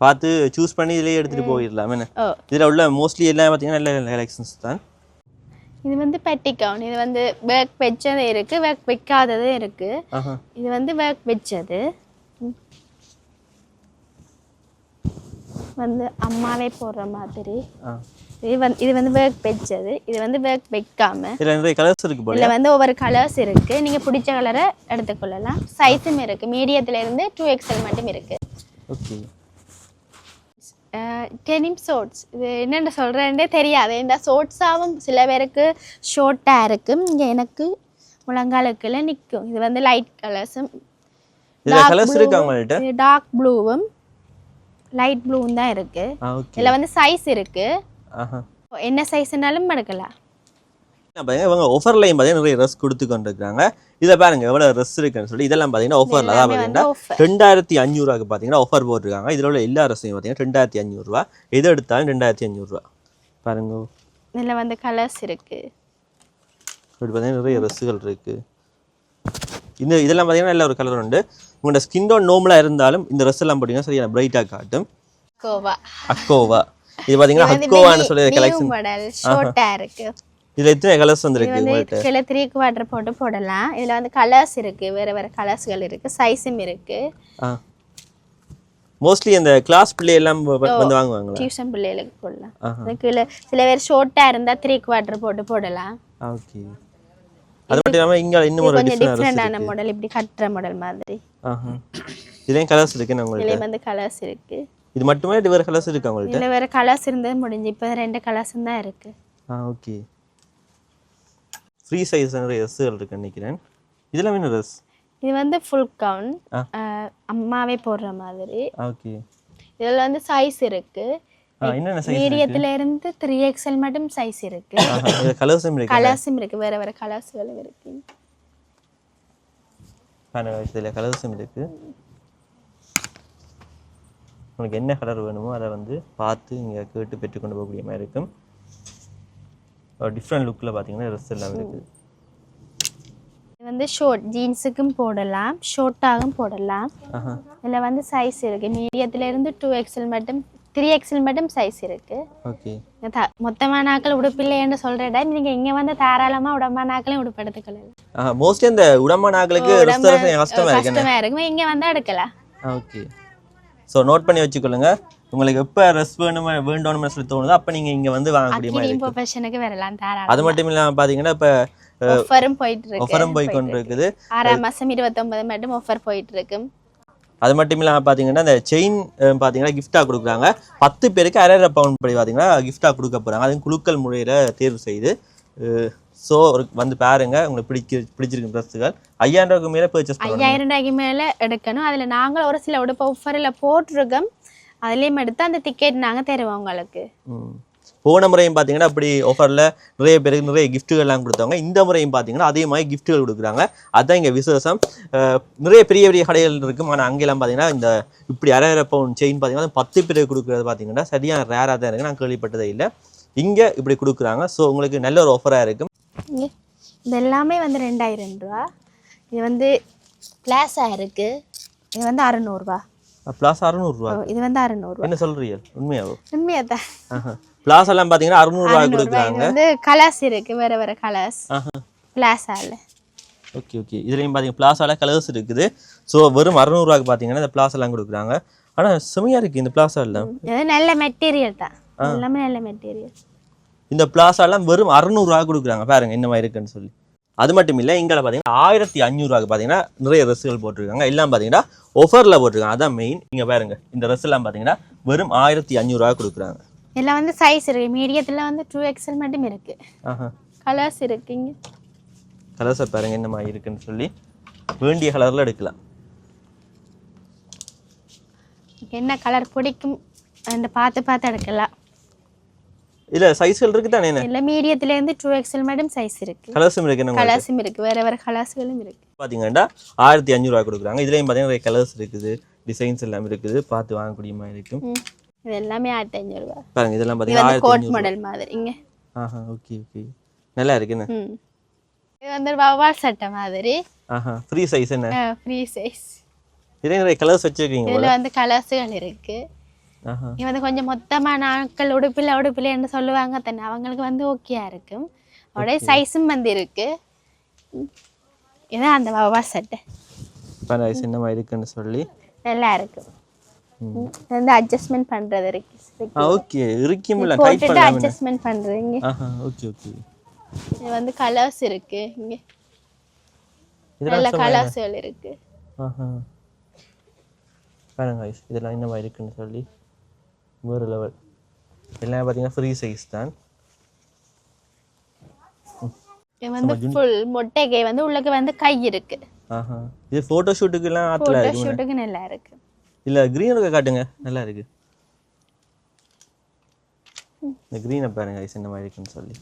பார்த்து சூஸ் பண்ணி இதிலேயே எடுத்துகிட்டு போயிடலாம். என்ன இதில் உள்ள மோஸ்ட்லி எல்லாம் பார்த்தீங்கன்னா நல்ல கலெக்ஷன்ஸ் தான். இது வந்து பெட்டிகவுன். இது வந்து ஒர்க் வச்சது இருக்குது, ஒர்க் வைக்காததும் இருக்குது. இது வந்து ஒர்க் வச்சது வந்து அம்மாவே போடுற மாதிரி. இது வந்து ஒர்க் வச்சது, இது வந்து ஒர்க் வைக்காம. இதுல நிறைய கலர்ஸ் இருக்கு போல. இதுல வந்து ஒவ்வொரு கலர்ஸ் இருக்கு, நீங்க பிடிச்ச கலரை எடுத்துக்கொள்ளலாம். சைஸும் இருக்கு, மீடியத்துல இருந்து 2XL மட்டும் இருக்கு. ஓகே. டெனிம் ஷார்ட்ஸ், இது என்னென்ன சொல்றேன்னே தெரியாது. இந்த ஷார்ட்ஸாவும் சில பேருக்கு ஷார்ட்டா இருக்கும், இங்க எனக்கு முழங்காலுக்குள்ள நிற்கும். இது வந்து லைட் கலர்ஸும். இதுல கலர்ஸ் இருக்கு அவங்கள்ட்ட. டார்க் ப்ளூவும் லைட் ப்ளூவும் தான் இருக்கு. இதுல வந்து சைஸ் இருக்கு, என்ன சைஸ்னாலும் எடுக்கலாம். இவங்க ஆஃபர்லையும் பார்த்தீங்கன்னா நிறைய ட்ரெஸ் கொடுத்து கொண்டிருக்காங்க. இதில் பாருங்க எவ்வளோ ட்ரெஸ் இருக்குன்னு சொல்லி. இதெல்லாம் பார்த்தீங்கன்னா ஆஃபரில் தான் பார்த்தீங்கன்னா 2500 பார்த்தீங்கன்னா ஆஃபர் போட்டிருக்காங்க. இதில் உள்ள எல்லா ட்ரெஸ்ஸையும் பார்த்தீங்கன்னா 2500, எது எடுத்தாலும் 2500 பாருங்க. இதில் வந்து கலர்ஸ் இருக்கு, இப்படி பார்த்தீங்கன்னா நிறைய ட்ரெஸ்ஸுகள் இருக்கு. இதெல்லாம் பார்த்தீங்கன்னா நல்ல ஒரு கலர் உண்டு. உங்களோட ஸ்கின் டோன் நார்மலாக இருந்தாலும் இந்த ட்ரெஸ் எல்லாம் போட்டிங்கன்னா சரியான பிரைட்டாக காட்டும். அக்கோவா இது பார்த்தீங்கன்னா அக்கோவான்னு சொல்லி கலெக்ஷன் மாடல் ஷார்ட்டா இருக்கு. இதுல எத்தனை கலர்ஸ் வந்திருக்கு உங்களுக்கு? இதுல 3/4 போட்டு போடலாம். இதுல வந்து கலர்ஸ் இருக்கு, வேற வேற கலர்ஸ்கள் இருக்கு, சைஸும் இருக்கு. மோஸ்ட்லி அந்த கிளாஸ் பிள்ளை எல்லாம் வந்து வாங்குவாங்க, டியூஷன் பிள்ளைகளுக்கு போடலாம். அதுக்குள்ள சில பேர் ஷார்ட்டா இருந்தா 3/4 போட்டு போடலாம். ஓகே. அது மட்டும் இல்லாம இங்க இன்னும் ஒரு டிஃபரண்டான மாடல், இப்படி கட்டற மாடல் மாதிரி. இதுலயும் கலர்ஸ் இருக்கு உங்களுக்கு? இதுல வந்து கலர்ஸ் இருக்கு. இது மட்டுமே வேற கலர்ஸ் இருக்கு உங்களுக்கு? இதுல வேற கலர்ஸ் இருந்தது முடிஞ்சு, இப்போ 2 கலர்ஸ் தான் இருக்கு. ஓகே. ஃப்ரீ சைஸ் ட்ரெஸ்கள் இருக்கு நினைக்கிறேன். இதெல்லாம் என்ன ட்ரெஸ்? இது வந்து ஃபுல் கவுன், அம்மாவே போடுற மாதிரி. ஓகே. இதுல வந்து சைஸ் இருக்கு, என்னென்ன சைஸ்? மீடியத்துல இருந்து 3XL மட்டும் சைஸ் இருக்கு. இதுல கலர்ஸும் இருக்கு. கலர்ஸும் இருக்கு, வேற வேற கலர்ஸ்கள் இருக்கு. இதுல கலர்ஸும் இருக்கு. உங்களுக்கு என்ன கலர் வேணுமோ அதை வந்து பார்த்து இங்கே கேட்டு பெற்றுக்கொண்டு போகக்கூடிய மாதிரி இருக்கும். ஒரு டிஃப்ரெண்ட் லுக்கில் பார்த்தீங்கன்னா ட்ரெஸ் எல்லாம் இருக்குது. இது வந்து ஷார்ட் ஜீன்ஸுக்கும் போடலாம், ஷார்ட்டாகவும் போடலாம். இதில் வந்து சைஸ் இருக்குது, மீடியத்தில் இருந்து 2XL மட்டும் 3XL மட்டும் சைஸ் இருக்குது. ஓகே. மொத்தமாக நாட்கள் உடுப்பில்லைன்னு சொல்கிற டைம் நீங்கள் இங்கே வந்து தாராளமாக உடம்பா நாட்களையும் உடுப்பு எடுத்துக்கலாம். மோஸ்ட்லி இந்த உடம்பா நாட்களுக்கு கஷ்டமாக இருக்கும், இங்கே வந்து எடுக்கலாம். ஓகே. ஸோ நோட் பண்ணி வச்சுக்கொள்ளுங்க. உங்களுக்கு எப்போ ட்ரெஸ் வேணும்னு சொல்லி தோணுதோ அப்போ நீங்கள் இங்கே வந்து வாங்கக்கூடிய மாதிரி இருக்கும். ப்ரொஃபஷனுக்கு வரலாம் தாராளமாக. அது மட்டும் இல்லாமல் பார்த்தீங்கன்னா இப்போ ஆஃபரும் போய் கொண்டு இருக்குது. 6ஆம் மாதம் 29 மட்டும் ஆஃபர் போயிட்டு இருக்கு. அது மட்டும் இல்லாமல் பார்த்தீங்கன்னா இந்த செயின் பார்த்தீங்கன்னா கிஃப்டாக கொடுக்குறாங்க. 10 பேருக்கு 1.5 பவுண்ட் படி பார்த்தீங்கன்னா கிஃப்டாக கொடுக்க போகிறாங்க. அதுவும் குழுக்கள் முறையில் தேர்வு செய்து. ஸோ வந்து பாருங்க, உங்களுக்கு பிடிச்சிருக்கு ட்ரெஸ்ஸுகள். 5000 ரூபாய்க்கு மேலே பர்ச்சேஸ் பண்ணணும். 5000 ரூபாய்க்கு மேலே எடுக்கணும். அதில் நாங்கள் ஒரு சில உடுப்பு ஆஃபரில் போட்டிருக்கோம், அதுலேயும் எடுத்து அந்த டிக்கெட் நாங்கள் தருவோம் உங்களுக்கு. போன முறையும் பார்த்தீங்கன்னா அப்படி ஆஃபரில் நிறைய பேருக்கு நிறைய கிஃப்ட்டுகள்லாம் கொடுத்தாங்க. இந்த முறையும் பார்த்தீங்கன்னா அதே மாதிரி கிஃப்ட்டுகள் கொடுக்குறாங்க. அதுதான் இங்கே விசேஷம். நிறைய பெரிய பெரிய கடைகள் இருக்கும், ஆனால் அங்கெல்லாம் பார்த்தீங்கன்னா இந்த இப்படி 1.5 பவுண்ட் செயின் பார்த்தீங்கன்னா 10 பேருக்கு கொடுக்குறது பார்த்தீங்கன்னா சரியான ரேராக தான் இருக்குது. நான் கேள்விப்பட்டதே இல்லை. இங்கே இப்படி கொடுக்குறாங்க. ஸோ உங்களுக்கு நல்ல ஒரு ஆஃபராக இருக்கும். இது எல்லாமே வந்து 2000 ரூபா. இது வந்து பிளாஸா இருக்கு, இது வந்து 600 ரூபா. பிளாஸ் 600 ரூபா? இது வந்து 600 ரூபா. என்ன சொல்றீங்க? உண்மையாவோ? உண்மையாதான். பிளாஸ் எல்லாம் பாத்தீங்கன்னா 600 ரூபா கொடுக்குறாங்க. வந்து கலர்ஸ் இருக்கு, வேற வேற கலர்ஸ் பிளாஸால. Okay okay. இதுலயும் பாத்தீங்கன்னா பிளாஸால கலர்ஸ் இருக்குது. ஸோ வெறும் 600 ரூபாய்க்கு பாத்தீங்கன்னா இந்த பிளாஸ் எல்லாம் கொடுக்குறாங்க. ஆனா செமையா இருக்கு இந்த பிளாஸா எல்லாம். இது நல்ல மெட்டீரியல் தான், எல்லாமே நல்ல மெட்டீரியல். இந்த பிளாஸா எல்லாம் வெறும் 600 ரூபா கொடுக்குறாங்க. பாருங்க என்ன மாதிரி இருக்குன்னு சொல்லி. அது மட்டும் இல்லை, இங்கே பார்த்தீங்கன்னா 1500 ரூபாய்க்கு பார்த்தீங்கன்னா நிறைய ட்ரெஸ்ஸுகள் போட்டிருக்காங்க. எல்லாம் பார்த்தீங்கன்னா ஆஃபரில் போட்டிருக்காங்க. அதான் மெயின். இங்கே பாருங்க, இந்த ட்ரெஸ் எல்லாம் பார்த்தீங்கன்னா வெறும் 1500 ரூபா கொடுக்குறாங்க. எல்லாம் வந்து சைஸ் இருக்கு, மீடியத்தில் வந்து 2XL மட்டும் இருக்கு. கலர்ஸ் இருக்குங்க, கலர்ஸை பாருங்க என்ன மாதிரி இருக்குன்னு சொல்லி வேண்டிய கலரில் எடுக்கலாம். என்ன கலர் பிடிக்கும் அந்த பார்த்து பார்த்து எடுக்கலாம். இல்ல சைஸ்கள் இருக்கு தானே என்ன இல்ல மீடியத்துல இருந்து 2XL மட்டும் சைஸ் இருக்கு. கலர்ஸும் இருக்கு என்ன கலர்ஸும் இருக்கு, வேற வேற கலர்ஸ்களும் இருக்கு. பாத்தீங்கன்னா 1500 ரூபாய் கொடுக்குறாங்க. இதுலயும் பாத்தீங்கன்னா நிறைய கலர்ஸ் இருக்குது, டிசைன்ஸ் எல்லாம் இருக்குது, பார்த்து வாங்கக்கூடிய மாதிரி இருக்கும். இது எல்லாமே 1500 ரூபாய் பாருங்க. இதெல்லாம் பாத்தீங்கன்னா கோட் மாடல் மாதிரி இங்க. ஆஹா ஓகே ஓகே நல்லா இருக்கு என்ன. இது வந்து வவால் சட்டை மாதிரி. ஆஹா ஃப்ரீ சைஸ் என்ன. Free size. இதுல நிறைய கலர்ஸ் வச்சிருக்கீங்க. இதுல வந்து கலர்ஸ்கள் இருக்கு. இது வந்து கொஞ்சம் மொத்தமான ஆட்கள் உடுப்பில் என்று சொல்லுவாங்க தானே, அவங்களுக்கு வந்து ஓகேயா இருக்கும். அவடைய சைஸும் வந்து இருக்கு. இதான் அந்த வவா சட்டை சைஸ் என்ன மாதிரி இருக்குன்னு சொல்லி நல்லா இருக்கு. வந்து அட்ஜஸ்ட்மென்ட் பண்றது இருக்கு. ஓகே இருக்கும்ல டைட் போட்டுட்டு அட்ஜஸ்ட்மென்ட் பண்றீங்க. Okay okay. இது வந்து கலர்ஸ் இருக்கு இங்க. நல்ல கலர்ஸ்கள் இருக்கு. பாருங்க गाइस இதெல்லாம் என்ன மாதிரி இருக்குன்னு சொல்லி வேற லெவல். எல்லாம் பாத்தீங்கன்னா ஃப்ரீ சைஸ் தான். இது வந்து ফুল மொட்டைகை வந்து உள்ளக்கு வந்து கை இருக்கு. இது போட்டோ ஷூட்டுக்கு எல்லாம் ஆத்துல இருக்கு. போட்டோ ஷூட்டுக்கு நல்லா இருக்கு. இல்ல கிரீனுக்கு காட்டுங்க, நல்லா இருக்கு. இந்த கிரீனை பாருங்க गाइस என்ன மாதிரி இருக்குன்னு சொல்லி.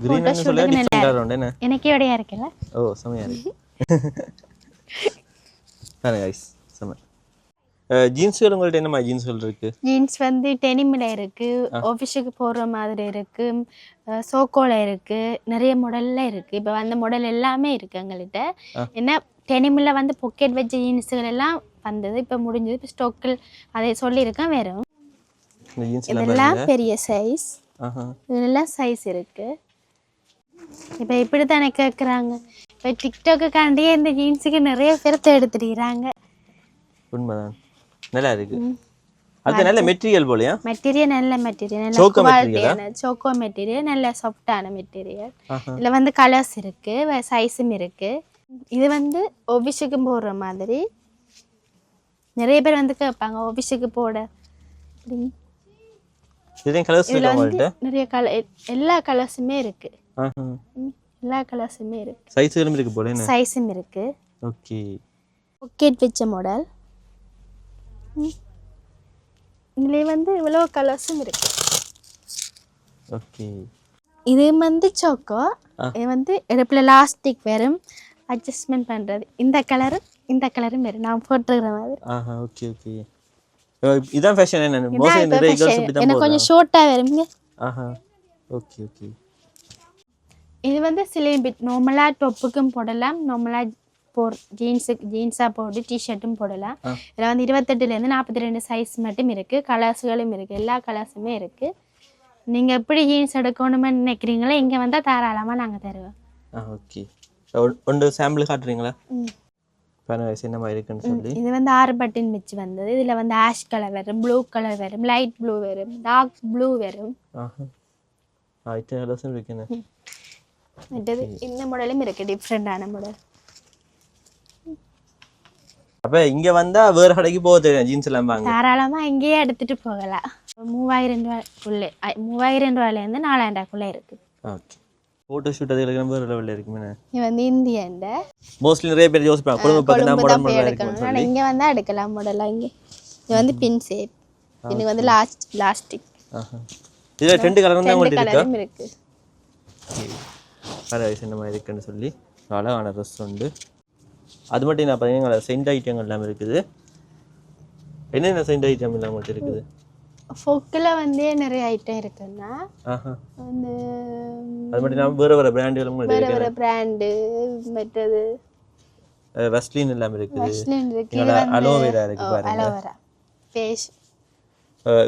கிரீன்னு சொல்ல டிஃபரண்டா உண்டு என்ன. எனக்கே வடையா இருக்குல. ஓ செமையா இருக்கு. பாருங்க गाइस செம. ஜீன்ஸ்கள் உங்கள்ட்ட என்ன மாதிரி ஜீன்ஸ்கள் இருக்கு? ஜீன்ஸ் வந்து டெனிம்ல இருக்கு, ஆபீஸ்க்கு போற மாதிரி இருக்கு, சோக்கோல இருக்கு, நிறைய மாடல்ல இருக்கு. இப்போ அந்த மாடல் எல்லாமே இருக்கு எங்கள்கிட்ட. என்ன டெனிம்ல வந்து பாக்கெட் வெச்ச ஜீன்ஸ்கள் எல்லாம் வந்தது, இப்போ முடிஞ்சது. இப்போ ஸ்டாக்கில் அதை சொல்லியிருக்கேன். வேற இதெல்லாம் பெரிய சைஸ். இதெல்லாம் சைஸ் இருக்கு. இப்போ இப்படி தானே கேட்குறாங்க. இப்போ டிக்டாக்குக்காண்டியே இந்த ஜீன்ஸுக்கு நிறைய பேர் தேடுத்துறாங்க. உண்மைதான், நல்லா இருக்கு. அது நல்ல மெட்டீரியல் போலயா? மெட்டீரியல் நல்ல மெட்டீரியல், நல்ல குவாலிட்டியான சோக்கோ மெட்டீரியல், நல்ல சாஃப்டான மெட்டீரியல். இதுல வந்து கலர்ஸ் இருக்கு, சைஸும் இருக்கு. இது வந்து ஆபீஸ்க்கு போடுற மாதிரி. நிறைய பேர் வந்து கேட்பாங்க ஆபீஸ்க்கு போட. இதுல கலர்ஸ் இருக்கு உங்கள்ட்ட? நிறைய கலர், எல்லா கலர்ஸுமே இருக்கு. எல்லா கலர்ஸுமே இருக்கு. சைஸ்களும் இருக்கு போல என்ன? சைஸும் இருக்கு. ஓகே. பாக்கெட் வெச்ச மாடல். இதுல வந்து இவ்வளோ கலர்ஸும் இருக்கு. ஓகே. இது வந்து சோக்கோ. இது வந்து இடுப்புல லாஸ்டிக் வரும், அட்ஜஸ்ட்மென்ட் பண்றது. இந்த கலரும் வரும், நான் போட்டுக்கிற மாதிரி. Okay okay. இதான் ஃபேஷன் என்ன? மோஸ்ட்லி நிறைய गर्ल्स இப்படி தான் போடுறாங்க. கொஞ்சம் ஷார்ட்டா வரும்ங்க. Okay okay. இது வந்து சிலிம் பிட் நார்மலா டாப்புக்கும் போடலாம், நார்மலா ஜீன்ஸா போட்டு டிஷர்ட்டும் போடலாம். இதில் வந்து 28லேருந்து 42 சைஸ் மட்டும் இருக்கு. கலர்ஸ்களும் இருக்கு, எல்லா கலர்ஸுமே இருக்கு. நீங்க எப்படி ஜீன்ஸ் எடுக்கணும்னு நினைக்கிறீங்களோ இங்க வந்தா தாராளமா நாங்க தருவோம். ஓகே. ஒன்று சாம்பிள் காட்டுறீங்களா? பாருங்க என்ன மாதிரி இருக்குன்னு சொல்லி. இது வந்து 6 பட்டன் வச்சு வந்தது. இதுல வந்து ஆஷ் கலர் வரும், ப்ளூ கலர் வரும், லைட் ப்ளூ வரும், டார்க் ப்ளூ வரும். இத்தனை கலர்ஸும் இருக்குன்னு. இந்த மாடலும் இருக்கு, டிஃப்ரெண்டான மாடல். அப்ப இங்க வந்தா வேற கடைக்கு போக தெரியும் ஜீன்ஸ் எல்லாம் வாங்க. தாராளமா இங்கேயே எடுத்துட்டு போகலாம். 3000 ரூபாய்க்குள்ள, 3000 ரூபாயிலேருந்து 4000 ரூபாய்க்குள்ள இருக்கு. ஓகே. போட்டோ ஷூட் அதுக்கு வேற லெவல்ல இருக்குமே. இது வந்து இந்தியன்ட மோஸ்ட்லி நிறைய பேர் யோசிப்பாங்க கொழும்பு பக்கத்துல மாடல் எடுக்கணும். ஆனா இங்க வந்தா எடுக்கலாம் மாடலா. இங்க இது வந்து பின் ஷேப், இது வந்து லாஸ்டிக். இதுல 2 கலர் தான் உங்களுக்கு இருக்கு. வேற என்ன மாதிரி இருக்குன்னு சொல்லி அழகான ட்ரெஸ் உண்டு. அது மட்டும் நான் பார்த்தீங்கன்னா சென்ட் ஐட்டங்கள் எல்லாம் இருக்குது. என்னென்ன சென்ட் ஐட்டம் எல்லாம் மட்டும் இருக்குது? ஃபோக்கில் வந்து நிறைய ஐட்டம் இருக்குன்னா வந்து அது மட்டும் இல்லாமல் வேறு வேறு பிராண்டுகளும் வேறு வேறு பிராண்டு. மற்றது வெஸ்லின் எல்லாம் இருக்குது. வெஸ்லின் இருக்கு, அலோவேரா இருக்கு பாருங்க. அலோவேரா ஃபேஸ்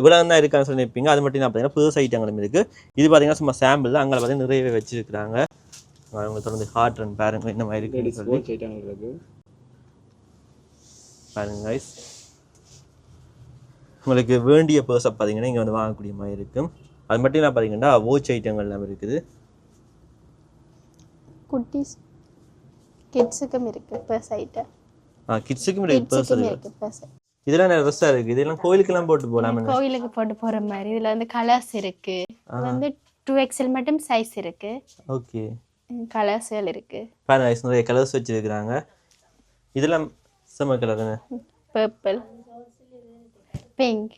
இவ்வளோ தான் இருக்கான்னு சொல்லி நினைப்பீங்க. அது மட்டும் நான் பார்த்தீங்கன்னா பேர்ஸ் ஐட்டங்களும் இருக்குது. இது பார்த்தீங்கன்னா சும்மா சாம்பிள் தான். அங்கே பார்த்தீங்கன்னா நிறையவே வச்சுருக்குறாங்க. அவங்க தொடர்ந்து காட்டுறேன் பாருங்க என்ன மாதிரி இருக்குன்னு சொல்லி. பாருங்க கைஸ், உங்களுக்கு வேண்டிய பர்ஸை பார்த்தீங்கன்னா இங்கே வந்து வாங்கக்கூடிய மாதிரி இருக்கும். அது மட்டும் நான் பார்த்தீங்கன்னா வாட்ச் ஐட்டங்கள் எல்லாம் இருக்குது. குட்டீஸ் கிட்ஸுக்கும் இருக்குது பர்ஸ் ஐட்டம். கிட்ஸுக்கும் இருக்குது பர்ஸ். இதெல்லாம் நிறைய ட்ரெஸ்ஸாக இருக்குது. இதெல்லாம் கோயிலுக்கெல்லாம் போட்டு போகலாம். கோயிலுக்கு போட்டு போகிற மாதிரி. இதில் வந்து கலர்ஸ் இருக்கு. வந்து 2XL மட்டும் சைஸ் இருக்கு. ஓகே. கலர்ஸ்கள் இருக்கு. பாருங்க நிறைய கலர்ஸ் வச்சிருக்கிறாங்க. இதெல்லாம் செம்ம கலர். பர்பிள், பிங்க்,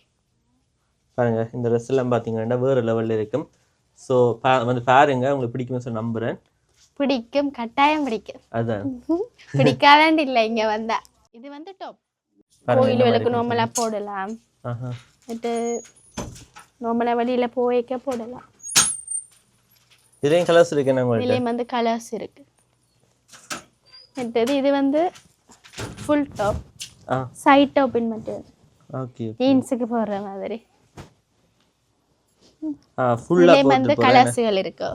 பாருங்க இந்த ட்ரெஸ் எல்லாம் பார்த்தீங்கன்னா வேறு லெவலில் இருக்கும். ஸோ வந்து பாருங்க உங்களுக்கு பிடிக்கும்னு சொல்லி நம்புகிறேன். பிடிக்கும், கட்டாயம் பிடிக்கும். அதான் பிடிக்காதான்னு இல்லை இங்கே வந்தா. இது வந்து டாப் கோயில்களுக்கு நார்மலாக போடலாம். இது நார்மலாக வெளியில் போய்க்க போடலாம். இதுலேயும் கலர்ஸ் இருக்கு என்ன உங்களுக்கு? இதுலேயும் வந்து கலர்ஸ் இருக்கு. மற்றது இது வந்து ஃபுல் டாப், சைட் டாப்பின் மட்டும். ஓகே, ஜீன்ஸுக்கு போடுற மாதிரி. ஃபுல்லா வந்து கலர்ஸ்கள் இருக்கு.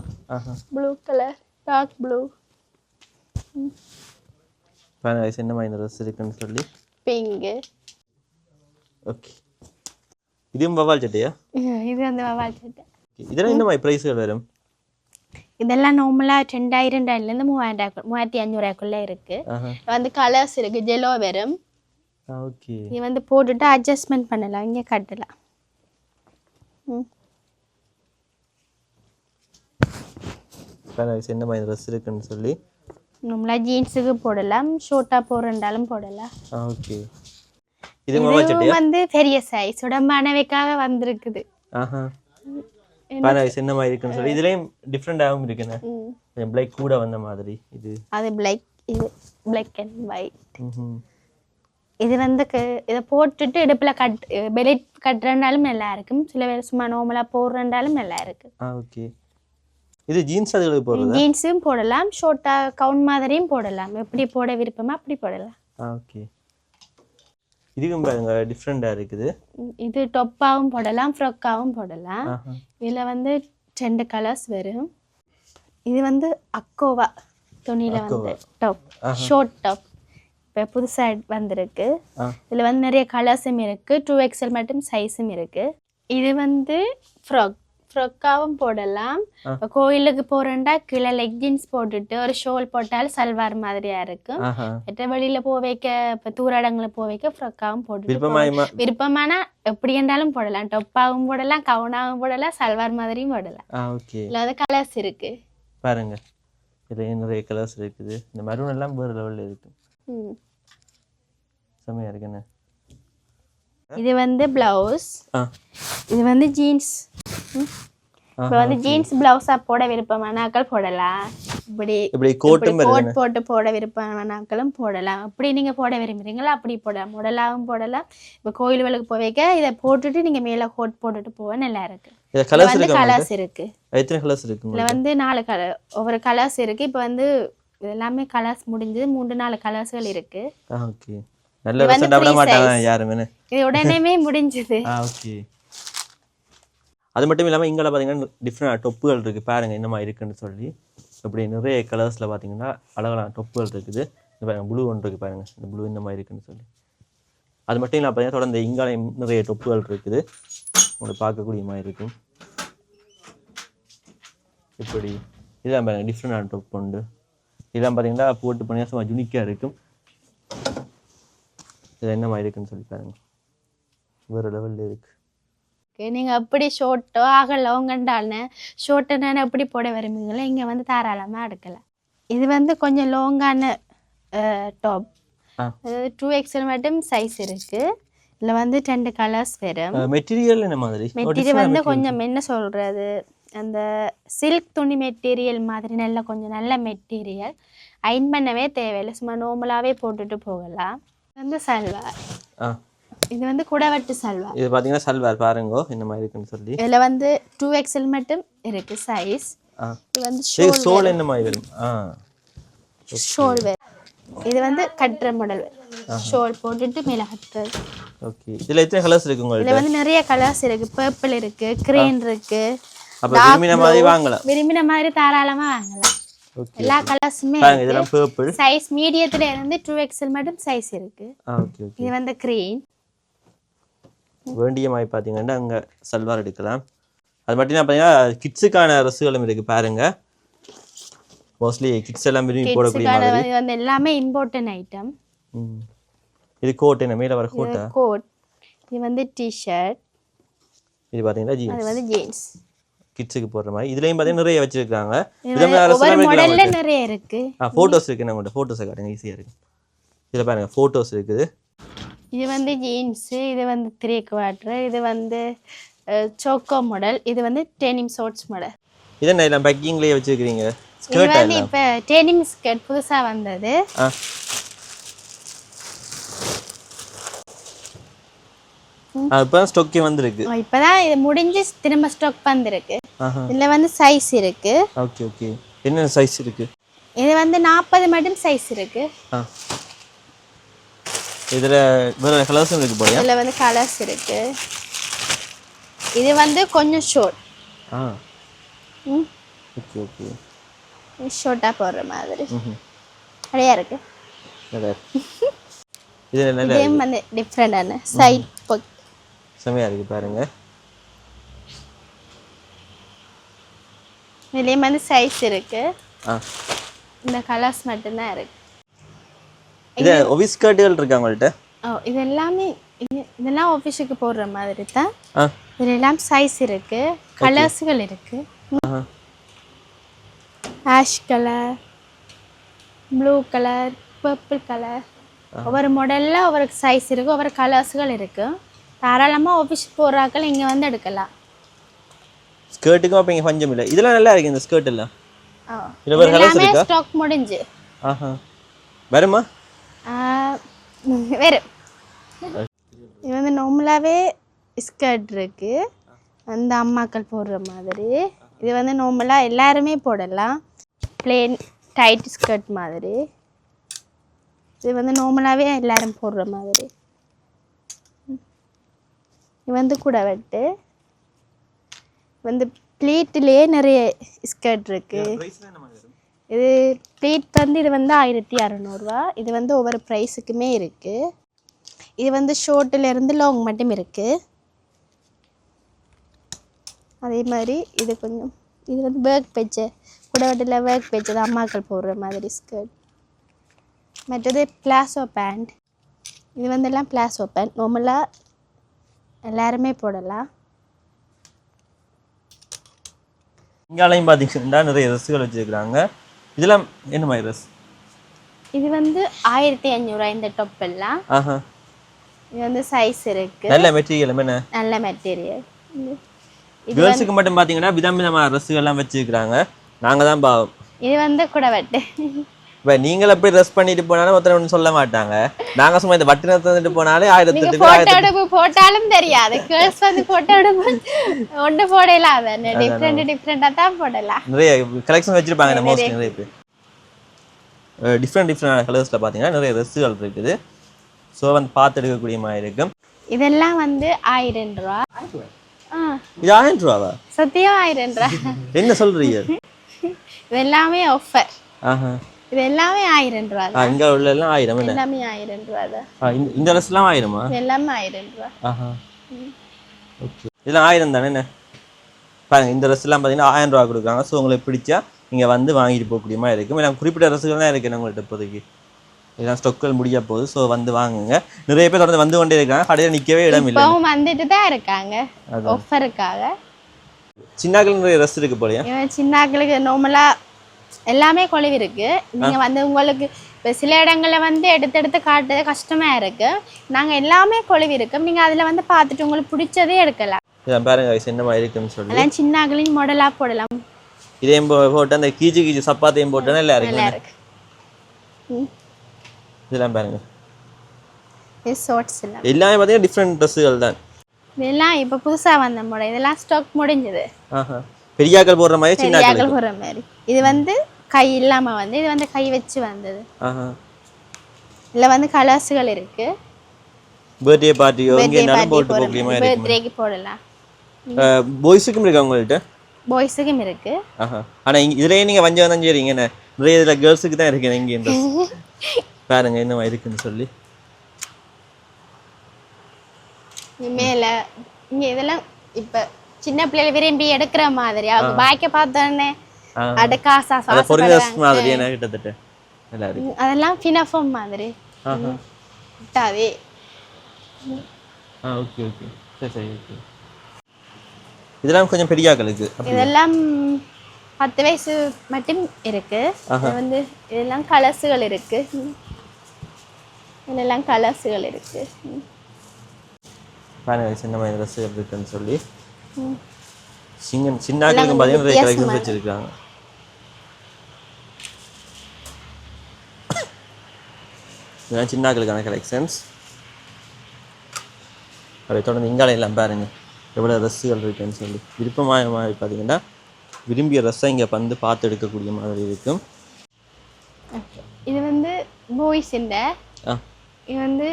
Blue colour, dark blue. பாருங்க என்ன மாதிரி ட்ரெஸ் இருக்குன்னு சொல்லி. பிங்க். ஓகே, இதுவும் வவால் சட்டையா? இது வந்து வவால் சட்டை. இதெல்லாம் என்ன மாதிரி பிரைஸ்கள் வரும்? இதெல்லாம் நார்மலாக 2000 3500 இருக்கு. வந்து கலர்ஸ் இருக்கு. ஜெலோ வரும். ஓகே, இது வந்து போட்டுட்டு அட்ஜஸ்ட்மெண்ட் பண்ணலாம், இங்கே கட்டலாம். என்ன மாதிரி ட்ரெஸ் இருக்குன்னு சொல்லி. நார்மலாக ஜீன்ஸுக்கு போடலாம், ஷோர்ட்டாக போடுறாலும் போடலாம். ஓகே, இது வந்து பெரிய சைஸ் உடம்பானவைக்காக வந்திருக்குது. என்ன மாதிரி இருக்குன்னு சொல்லி. இதுலயும் டிஃப்ரெண்டாகவும் இருக்குண்ணே. பிளாக் கூட வந்த மாதிரி. இது அது பிளாக், இது பிளாக் அண்ட் ஒயிட். இது வந்து இதை போட்டுட்டு இடுப்பில் பெல்ட் கட்டுறனாலும் நல்லா இருக்கும். சில பேர் சும்மா நார்மலாக போடுறனாலும் நல்லா இருக்கு. ஓகே, இது ஜீன்ஸ் அதுகளுக்கு போடுறது. ஜீன்ஸும் போடலாம், ஷோர்ட்டாக கவுன் மாதிரியும் போடலாம். எப்படி போட விருப்பமா அப்படி போடலாம். ஓகே, இதுவும் பாருங்க டிஃப்ரெண்டா இருக்குது. இது டொப்பாவும் போடலாம், ஃப்ராக்காவும் போடலாம். இதில் வந்து 2 கலர்ஸ் வரும். இது வந்து அக்கோவா துணியில் வந்து டாப், ஷார்ட் டாப். இப்போ புதுசாக வந்திருக்கு. இதில் வந்து நிறைய கலர்ஸும் இருக்குது. 2XL மட்டும் சைஸும் இருக்குது. இது வந்து ஃப்ராக்காவும் போடலாம். இப்போ கோயிலுக்கு போகிறேன்டா கீழே லெக்கின்ஸ் போட்டுட்டு ஒரு ஷோல் போட்டால் சல்வார் மாதிரியா இருக்கும். வெளியில போ வைக்க, இப்போ தூரடங்களை போ வைக்க ஃப்ராக்காவும் போட்டு விருப்பமான எப்படி என்றாலும் போடலாம். டொப்பாவும் போடலாம், கவுனாவும் போடலாம், சல்வார் மாதிரியும் போடலாம். இதில் வந்து கலர்ஸ் இருக்கு பாருங்க. இதில் நிறைய கலர்ஸ் இருக்குது. இந்த மரூன் எல்லாம் வேறு லெவலில் இருக்கு. செம்மையா இருக்குண்ணே. இது வந்து பிளவுஸ். இது வந்து ஜீன்ஸ். இப்போ வந்து ஜீன்ஸ் பிளவுஸா போட விருப்பமானாக்கள் போடலாம். இப்படி கோட் போட்டு போட விருப்பமானாக்களும் போடலாம். அப்படி நீங்க போட விரும்புறீங்களா அப்படி போடலாம். முடலாவும் போடலாம். இப்போ கோயில்களுக்கு போவைக்க இதை போட்டுட்டு நீங்க மேல கோட் போட்டுட்டு போக நல்லா இருக்கு. கலர்ஸ் இருக்கு. எத்தனை கலர்ஸ் இருக்கு? இதுல வந்து 4 கலர், ஒவ்வொரு கலர்ஸ் இருக்கு. இப்போ வந்து எல்லாமே கலர்ஸ் முடிஞ்சது. 3-4 கலர்ஸ்கள் இருக்கு. ஓகே, நல்ல ரிசல்ட் விட மாட்டாங்க யாருமே. இது உடனே முடிஞ்சது. ஓகே, அது மட்டும் இல்லாமல் இங்கே பார்த்தீங்கன்னா டிஃப்ரெண்ட் டொப்புகள் இருக்குது. பாருங்கள் என்ன மாதிரி இருக்குன்னு சொல்லி. இப்படி நிறைய கலர்ஸில் பார்த்தீங்கன்னா அழகான டொப்புகள் இருக்குது. இந்த பாருங்கள் ப்ளூ ஒன்று இருக்குது. பாருங்கள் இந்த ப்ளூ இந்த மாதிரி இருக்குன்னு சொல்லி. அது மட்டும் இல்லாமல் பார்த்தீங்கன்னா தொடர்ந்து இங்காலையும் நிறைய டொப்புகள் இருக்குது. உங்களுக்கு பார்க்கக்கூடிய மாதிரி இருக்கும். இப்படி இதெல்லாம் பாருங்கள் டிஃப்ரெண்டான டொப் உண்டு. இதெல்லாம் பார்த்தீங்கன்னா போட்டு பண்ணியா சும்மா யூனிக்காக இருக்கும். இது என்ன மாதிரி இருக்குன்னு சொல்லி பாருங்கள். வேறு லெவலில் இருக்குது. நீங்கள் அப்படி ஷோர்ட்டோ லாங்கண்டால்னு ஷோர்ட்டை நான் எப்படி போட விரும்புங்களோ இங்கே வந்து தாராளமாக எடுக்கலாம். இது வந்து கொஞ்சம் லாங்கான டாப். 2XL மட்டும் சைஸ் இருக்கு. இதில் வந்து 2 கலர்ஸ் வரும். மெட்டீரியல் என்ன மாதிரி? மெட்டீரியல் வந்து கொஞ்சம் என்ன சொல்கிறது, அந்த சில்க் துணி மெட்டீரியல் மாதிரி கொஞ்சம் நல்ல மெட்டீரியல். அயன் பண்ணவே தேவையில்லை, சும்மா நார்மலாகவே போட்டுட்டு போகலாம். வந்து சல்வார். இது வந்து குடவட்டு சல்வார். இது பாத்தீங்கன்னா சல்வார் பாருங்க இந்த மாதிரி இருக்குன்னு சொல்லி. இதுல வந்து 2XL மட்டும் இருக்கு சைஸ். இது வந்து ஷோல் என்ன மாதிரி வரும்? ஷோல் வேர். இது வந்து கட்டுற மாடல். ஷோல் போட்டுட்டு மேல கட்டுறது. ஓகே, இதுல எத்தனை கலர்ஸ் இருக்கு உங்களுக்கு? இதுல வந்து நிறைய கலர்ஸ் இருக்கு. பர்பிள் இருக்கு, கிரீன் இருக்கு. அப்ப விரும்பின மாதிரி வாங்கலாம். விரும்பின மாதிரி தாராளமா வாங்கலாம். ஓகே, எல்லா கலர்ஸுமே பாருங்க. இதெல்லாம் பர்பிள் சைஸ் மீடியத்துல இருந்து 2XL மட்டும் சைஸ் இருக்கு. Okay okay. இது வந்து கிரீன். வேண்டிய மாதிரி பார்த்தீங்கன்னா அங்கே சல்வார் எடுக்கலாம். அது மட்டும் பார்த்தீங்கன்னா கிட்ஸுக்கான ட்ரெஸ்ஸுகளும் இருக்குது பாருங்க. மோஸ்ட்லி கிட்ஸ் எல்லாம் விரும்பி போடக்கூடிய மாதிரி. இது வந்து எல்லாமே இம்போர்ட்டன்ட் ஐட்டம். இது கோட் என்ன மேலே வர கோட்டா? கோட். இது வந்து டி-ஷர்ட். இது பார்த்தீங்கன்னா ஜீன்ஸ். அது வந்து ஜீன்ஸ். கிட்ஸுக்கு போடுற மாதிரி. இதுலயும் பார்த்தீங்கன்னா நிறைய வச்சிருக்காங்க. ஒவ்வொரு மாடல்ல நிறைய இருக்கு. ஃபோட்டோஸ் இருக்கு. நம்ம ஃபோட்டோஸை காட்டுங்க, ஈஸியாக இருக்கு. இதில் பாருங்க ஃபோட்டோஸ் இருக்குது. இது வந்து ஜீன்ஸ். இது வந்து 3/4. இது வந்து சோக்கோ மாடல். இது வந்து டெனிம் ஷார்ட்ஸ் மாடல். இது என்ன எல்லாம் பேக்கிங்லயே வச்சிருக்கீங்க? இது ஸ்கர்ட் வந்து இப்போ டெனிம் ஸ்கர்ட் புதுசா வந்தது. இப்போ ஸ்டாக்கே வந்திருக்கு. இப்பதான் இது முடிஞ்சு திரும்ப ஸ்டாக் வந்திருக்கு. இதுல வந்து சைஸ் இருக்கு. Okay okay. என்ன சைஸ் இருக்கு? இது வந்து 40 மட்டும் சைஸ் இருக்கு. இதுல வேற கலர்ஸ் இருக்கு போல. இதுல வந்து கலர்ஸ் இருக்கு. இது வந்து கொஞ்சம் ஷார்ட். Okay okay. ஷார்ட்டா போடுற மாதிரி. நிறையா இருக்கு. இது நல்ல இதே வந்து டிஃபரெண்டான சைட் பாக்கெட். செமையா இருக்கு பாருங்க. இதுலயே வந்து சைஸ் இருக்கு. இந்த கலர்ஸ் மட்டும் தான் இருக்கு. இது ஆபீஸ் ஸ்கர்ட்கள் இருக்கு உங்கள்ட்ட? இது எல்லாமே இதெல்லாம் ஆபீஸ்க்கு போடுற மாதிரி தான். இதுல எல்லாம் சைஸ் இருக்கு, கலர்ஸ்கள் இருக்கு. Ash colour, blue colour, purple colour. ஒவ்வொரு மாடல்ல ஒவ்வொரு சைஸ் இருக்கு, ஒவ்வொரு கலர்ஸ்கள் இருக்கு. தாராளமா ஆபீஸ்க்கு போறாக்கள் இங்க வந்து எடுக்கலாம். ஸ்கர்ட்டுக்கும் அப்ப இங்க பஞ்சம் இல்ல. இதெல்லாம் நல்லா இருக்கு இந்த ஸ்கர்ட் எல்லாம். இதுல வேற கலர்ஸ் இருக்கா? ஸ்டாக் முடிஞ்சு. வருமா? வேற. இது வந்து நார்மலாவே ஸ்கர்ட் இருக்கு. அந்த அம்மாக்கள் போடுற மாதிரி. இது வந்து நார்மலா எல்லாருமே போடலாம். பிளேன் டைட் ஸ்கர்ட் மாதிரி. இது வந்து நார்மலாவே எல்லாரும் போடுற மாதிரி. இது வந்து கூட வெட்டு. வந்து ப்ளீட்லயே நிறைய ஸ்கர்ட் இருக்கு. இது ப்ளீட் வந்து இது வந்து 1600 ரூபா. இது வந்து ஒவ்வொரு ப்ரைஸுக்குமே இருக்கு. இது வந்து ஷார்ட்ல இருந்து லாங் மட்டும் இருக்கு. அதே மாதிரி இது கொஞ்சம் இது வந்து ஒர்க் பேட்ச் கூட வட்டில் ஒர்க் பேட்ச் தான் அம்மாக்கள் போடுற மாதிரி ஸ்கர்ட். மற்றது பிளாசோ பேண்ட். இது வந்து எல்லாம் பிளாசோ பேண்ட் நார்மலாக எல்லாருமே போடலாம். இங்காலையும் பார்த்தீங்கன்னா நிறைய ட்ரெஸ்ஸுகள் வச்சுருக்குறாங்க. இதெல்லாம் என்ன மாதிரி ட்ரெஸ்? இது வந்து 1500 இந்த டாப் எல்லாம். இது வந்து சைஸ் இருக்கு. நல்ல மெட்டீரியல் என்ன? நல்ல மெட்டீரியல். கேர்ள்ஸுக்கு மட்டும் பார்த்தீங்கன்னா விதவிதமான ட்ரெஸ்ஸுகள் எல்லாம் வச்சுருக்குறாங்க. நாங்கள் தான் பாவம். இது வந்து கூட வெட்டு. இப்போ நீங்கள் எப்படி ட்ரெஸ் பண்ணிட்டு போனாலும் ஒருத்தர் ஒன்றும் சொல்ல மாட்டாங்க. நாங்கள் சும்மா இந்த வட்டி தந்துட்டு போனாலே 1008 போட்டாலும் தெரியாது. கேர்ள்ஸ் வந்து போட்டோ எடுப்பு ஒன்று போடலாம். அதை டிஃப்ரெண்டாக தான் போடலாம். நிறைய கலெக்ஷன் வச்சுருப்பாங்க. மோஸ்ட்லி நிறைய பேர் டிஃப்ரெண்ட் கலர்ஸில் பார்த்தீங்கன்னா நிறைய ட்ரெஸ்ஸுகள் இருக்குது. ஸோ வந்து பார்த்து எடுக்கக்கூடிய மாதிரி இருக்கும். இதெல்லாம் வந்து 1000 ரூபா. இது 1000 ரூபாவா? சத்தியம் 1000 ரூபா. என்ன சொல்றீங்க? இது எல்லாமே ஆஃபர். இது எல்லாமே 1000 ரூபா. இங்க உள்ள எல்லாம் 1000. எல்லாமே 1000 ரூபா தான். இந்த ட்ரெஸ்லாம் 1000மா? எல்லாமே 1000 ரூபா. ஓகே. இதெல்லாம் 1000 தானே என்ன? பாருங்க இந்த ட்ரெஸ்லாம் பார்த்தீங்கன்னா 1000 ரூபா கொடுக்குறாங்க. ஸோ உங்களுக்கு பிடிச்சா நீங்கள் வந்து வாங்கிட்டு போகக்கூடிய மாதிரி இருக்கும். இல்லை குறிப்பிட்ட ட்ரெஸ்ஸுகள் தான் இருக்குது உங்கள்கிட்ட இப்போதைக்கு. இதெல்லாம் ஸ்டாக்கள் முடிய போகுது. ஸோ வந்து வாங்குங்க. நிறைய பேர் தொடர்ந்து வந்து கொண்டே இருக்காங்க. கடையில் நிற்கவே இடம் இல்லை. இப்போவும் வந்துட்டு தான் இருக்காங்க ஆஃபருக்காக. சின்னாக்கள் நிறைய ட்ரெஸ் இருக்கு போலையா? சின்னாக்களுக்கு நார்மலாக எல்லாமே கொழுவி இருக்கு. நீங்கள் வந்து உங்களுக்கு இப்போ சில இடங்களில் வந்து எடுத்து காட்டுறது கஷ்டமாக இருக்கு. நாங்கள் எல்லாமே கொழுவி இருக்கோம். நீங்கள் அதில் வந்து பார்த்துட்டு உங்களுக்கு பிடிச்சதே எடுக்கலாம். இதான் பாருங்க என்ன மாதிரி இருக்குன்னு சொல்லி. எல்லாம் சின்னாக்களின் மாடலாக போடலாம். இதையும் போட்டு அந்த கீஜி சப்பாத்தையும் போட்டோன்னா நல்லா இருக்கு. இதெல்லாம் பாருங்க. எல்லாமே பார்த்தீங்கன்னா டிஃப்ரெண்ட் ட்ரெஸ்ஸுகள் தான். இதெல்லாம் இப்போ புதுசாக வந்த மாடல். இதெல்லாம் ஸ்டாக் முடிஞ்சது. பெரியாக்கள் போடுற மாதிரி சின்னாக்கள் போடுற மாதிரி. இது வந்து கை இல்லாம வந்து இது வந்து கை வச்சு வந்தது. இதுல வந்து கலர்ஸ்கள் இருக்கு. பர்த்டே பார்ட்டியோ எங்கேனாலும் போட்டு போகக்கூடிய மாதிரி இருக்கு. பர்த்டேக்கு போடலாம். பாய்ஸுக்கும் இருக்கு உங்கள்கிட்ட? பாய்ஸுக்கும் இருக்கு. ஆனா இதுலயே நீங்க வஞ்சம் செய்றீங்க என்ன? நிறைய இதுல கேர்ள்ஸுக்கு தான் இருக்கு. இங்க பாருங்க என்ன இருக்குன்னு சொல்லி. மேல இங்க இதெல்லாம் இப்ப சின்ன பிள்ளைகள் விரும்பி எடுக்கிற மாதிரி. அவங்க பாய்க்க பார்த்தோன்னே அடக்காசா மாதிரி என்ன கிட்டத்தட்ட நல்லா இருக்கு. அதெல்லாம் பினஃபார்ம் மாதிரி. விட்டாவே. Okay okay. சரி ஓகே. இதெல்லாம் கொஞ்சம் பெரியாக்களுக்கு. இதெல்லாம் 10 வயசு மட்டும் இருக்கு. வந்து இதெல்லாம் கலர்ஸ்கள் இருக்கு. இதெல்லாம் கலர்ஸ்கள் இருக்கு. பாருங்க சின்ன மாதிரி ட்ரெஸ் இருக்குன்னு சொல்லி. சின்னாக்களுக்கும் பார்த்தீங்கன்னா நிறைய கலெக்ஷன்ஸ் வச்சுருக்காங்க. இதெல்லாம் சின்னாக்களுக்கான கலெக்ஷன்ஸ். அதை தொடர்ந்து இங்கால எல்லாம் பாருங்கள் எவ்வளோ ட்ரெஸ்ஸுகள் இருக்குன்னு சொல்லி. விருப்பமாக பார்த்தீங்கன்னா விரும்பிய ட்ரெஸ்ஸை இங்கே வந்து பார்த்து எடுக்கக்கூடிய மாதிரி இருக்கும். இது வந்து பாய்ஸுண்ட இது வந்து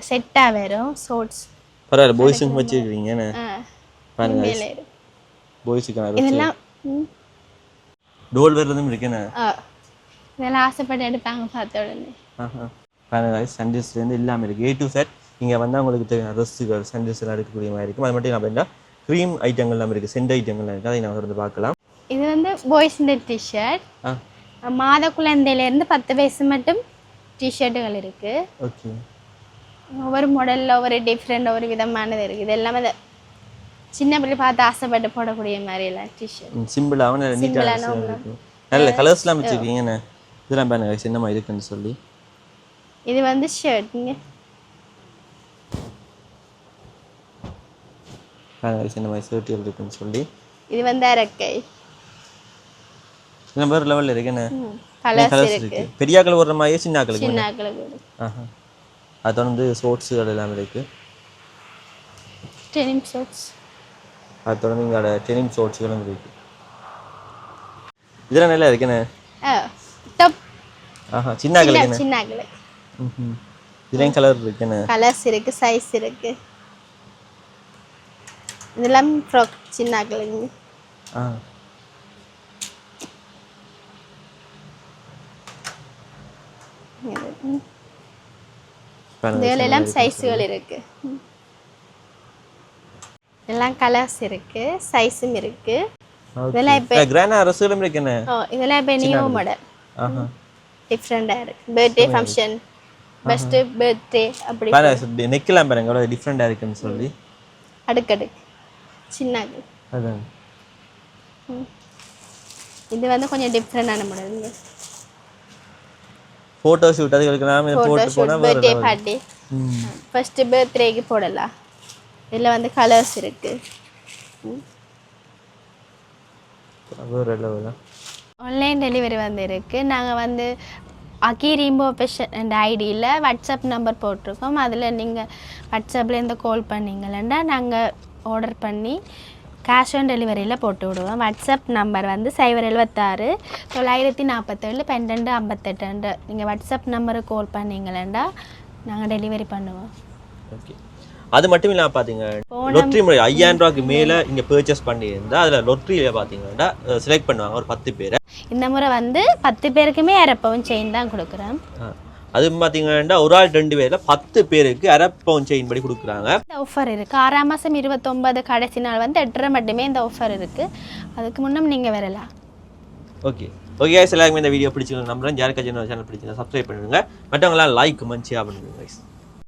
செட்டாக வரும் ஷார்ட்ஸ். பரவாயில்ல, பாய்ஸுக்கு வச்சுருக்கீங்கன்னு பாருங்க. பாய்ஸுக்கான இதெல்லாம் டோல் வர்றதும் இருக்குன்னு இதெல்லாம் ஆசைப்பட்டு எடுப்பாங்க பார்த்த உடனே. பாருங்க சண்டீஸ்லேருந்து எல்லாமே இருக்குது. A to Z இங்கே வந்து அவங்களுக்கு தேவையான ட்ரெஸ்ஸுகள் சண்டீஸ் எல்லாம் எடுக்கக்கூடிய மாதிரி இருக்கும். அது மட்டும் இல்லாமல் என்ன க்ரீம் ஐட்டங்கள்லாம் இருக்குது, சென்ட் ஐட்டங்கள்லாம் இருக்குது. அதை நம்ம வந்து பார்க்கலாம். இது வந்து பாய்ஸுண்ட டிஷர்ட். மாத குழந்தையிலேருந்து 10 வயசு மட்டும் டிஷர்ட்டுகள் இருக்குது. ஓகே. ஒவ்வொரு மாடலில் ஒவ்வொரு டிஃப்ரெண்ட் ஒரு விதமானது இருக்குது. இது எல்லாமே சின்ன பிள்ளை பார்த்து ஆசைப்பட்டு போடக்கூடிய மாதிரி எல்லாம் டிஷர்ட். சிம்பிளாகவும் நீட்டாக நல்ல கலர்ஸ்லாம் வச்சுருக்கீங்க. இதெல்லாம் பாருங்க சின்னமாக இருக்குன்னு சொல்லி. இது வந்து ஷர்ட்டுங்க. பாருங்க சின்னமாக ஷர்ட்டுகள் இருக்குன்னு சொல்லி. இது வந்து அரக்கை. இந்த மாதிரி லெவலில் இருக்குன்னு கலர்ஸ் இருக்கு. பெரியாக்கள் ஓடுற மாதிரியே சின்னாக்களுக்கு. சின்னாக்களுக்கு. அது வந்து ஷோர்ட்ஸுகள் எல்லாமே இருக்குது. Denim shorts. அது தொடர்ந்து இங்கே டெனிம் ஷார்ட்ஸுகளும் இருக்குது. இதெல்லாம் நல்லா இருக்குண்ணே. டாப். சின்னாக்களுக்கு. சின்னாக்களுக்கு. இதுலேயும் கலர் இருக்குண்ணே. கலர்ஸ் இருக்கு, சைஸ் இருக்கு. இதெல்லாம் ஃப்ராக் சின்னாக்களுக்கு. இதெல்லாம் சைஸ்கள் இருக்கு. எல்லாம் கலர்ஸ் இருக்கு, சைஸும் இருக்கு. இதெல்லாம் இப்போ கிராண்ட் அரசுகளும் இருக்குண்ணே. இதெல்லாம் இப்போ நியூ மாடல். டிஃப்ரெண்டாக இருக்கு. பர்த்டே ஃபங்க்ஷன், ஃபர்ஸ்ட் பர்த்டே அப்படி. பாருங்க நெக்லாம் பாருங்க எவ்வளோ டிஃப்ரெண்டாக இருக்குன்னு சொல்லி. அடுக்கடுக்கு சின்னாக்கு. அதான் இது வந்து கொஞ்சம் டிஃப்ரெண்டான மாடல். ஃபோட்டோ ஷூட் அதுக்கு நாம போட்டு போனா பர்த்டே பார்ட்டி ஃபர்ஸ்ட் பர்த்டேக்கு போடலாம். இதில் வந்து கலர்ஸ் இருக்கு. ஆன்லைன் டெலிவரி வந்து இருக்கு. நாங்கள் வந்து அக்கி ரீம்போ பெஷன் என்ற ஐடியில் வாட்ஸ்அப் நம்பர் போட்டிருக்கோம். அதில் நீங்கள் வாட்ஸ்அப்பில் இருந்து கால் பண்ணிங்களேன்னா நாங்கள் ஆர்டர் பண்ணி கேஷ் ஆன் டெலிவரியில் போட்டு விடுவோம். வாட்ஸ்அப் நம்பர் வந்து 076 947 12 58. நீங்கள் வாட்ஸ்அப் நம்பருக்கு கால் பண்ணிங்களேண்டா நாங்கள் டெலிவரி பண்ணுவோம். ஓகே. அது மட்டும் இல்லாமல் பார்த்தீங்க லொட்ரி முறை 5000 ரூபாய்க்கு மேலே இங்கே பர்ச்சேஸ் பண்ணியிருந்தால் அதில் லொட்ரியில் பார்த்தீங்கன்னா செலக்ட் பண்ணுவாங்க ஒரு 10 பேரை. இந்த முறை வந்து 10 பேருக்குமே அரப்பவும் செயின் தான் கொடுக்குறோம். அது பார்த்தீங்கன்னா ஒரு ஆள் 2 பேரில் 10 பேருக்கு அரப்பவும் செயின் படி கொடுக்குறாங்க. இந்த ஆஃபர் இருக்குது. 6ஆம் மாதம் 29 கடைசி நாள் வந்து 8:30 மட்டுமே இந்த ஆஃபர் இருக்குது. அதுக்கு முன்னும் நீங்கள் வரலாம். ஓகே ஓகே கைஸ், எல்லாருக்குமே இந்த வீடியோ பிடிச்சிருந்தோம் நம்புறேன். யாருக்காச்சும் சேனல் பிடிச்சிருந்தா சப்ஸ்கிரைப் பண்ணிடுங்க. மற்றவங்களாம் லைக் கமெண்ட் ஷேர் பண்ணுங்க கைஸ்.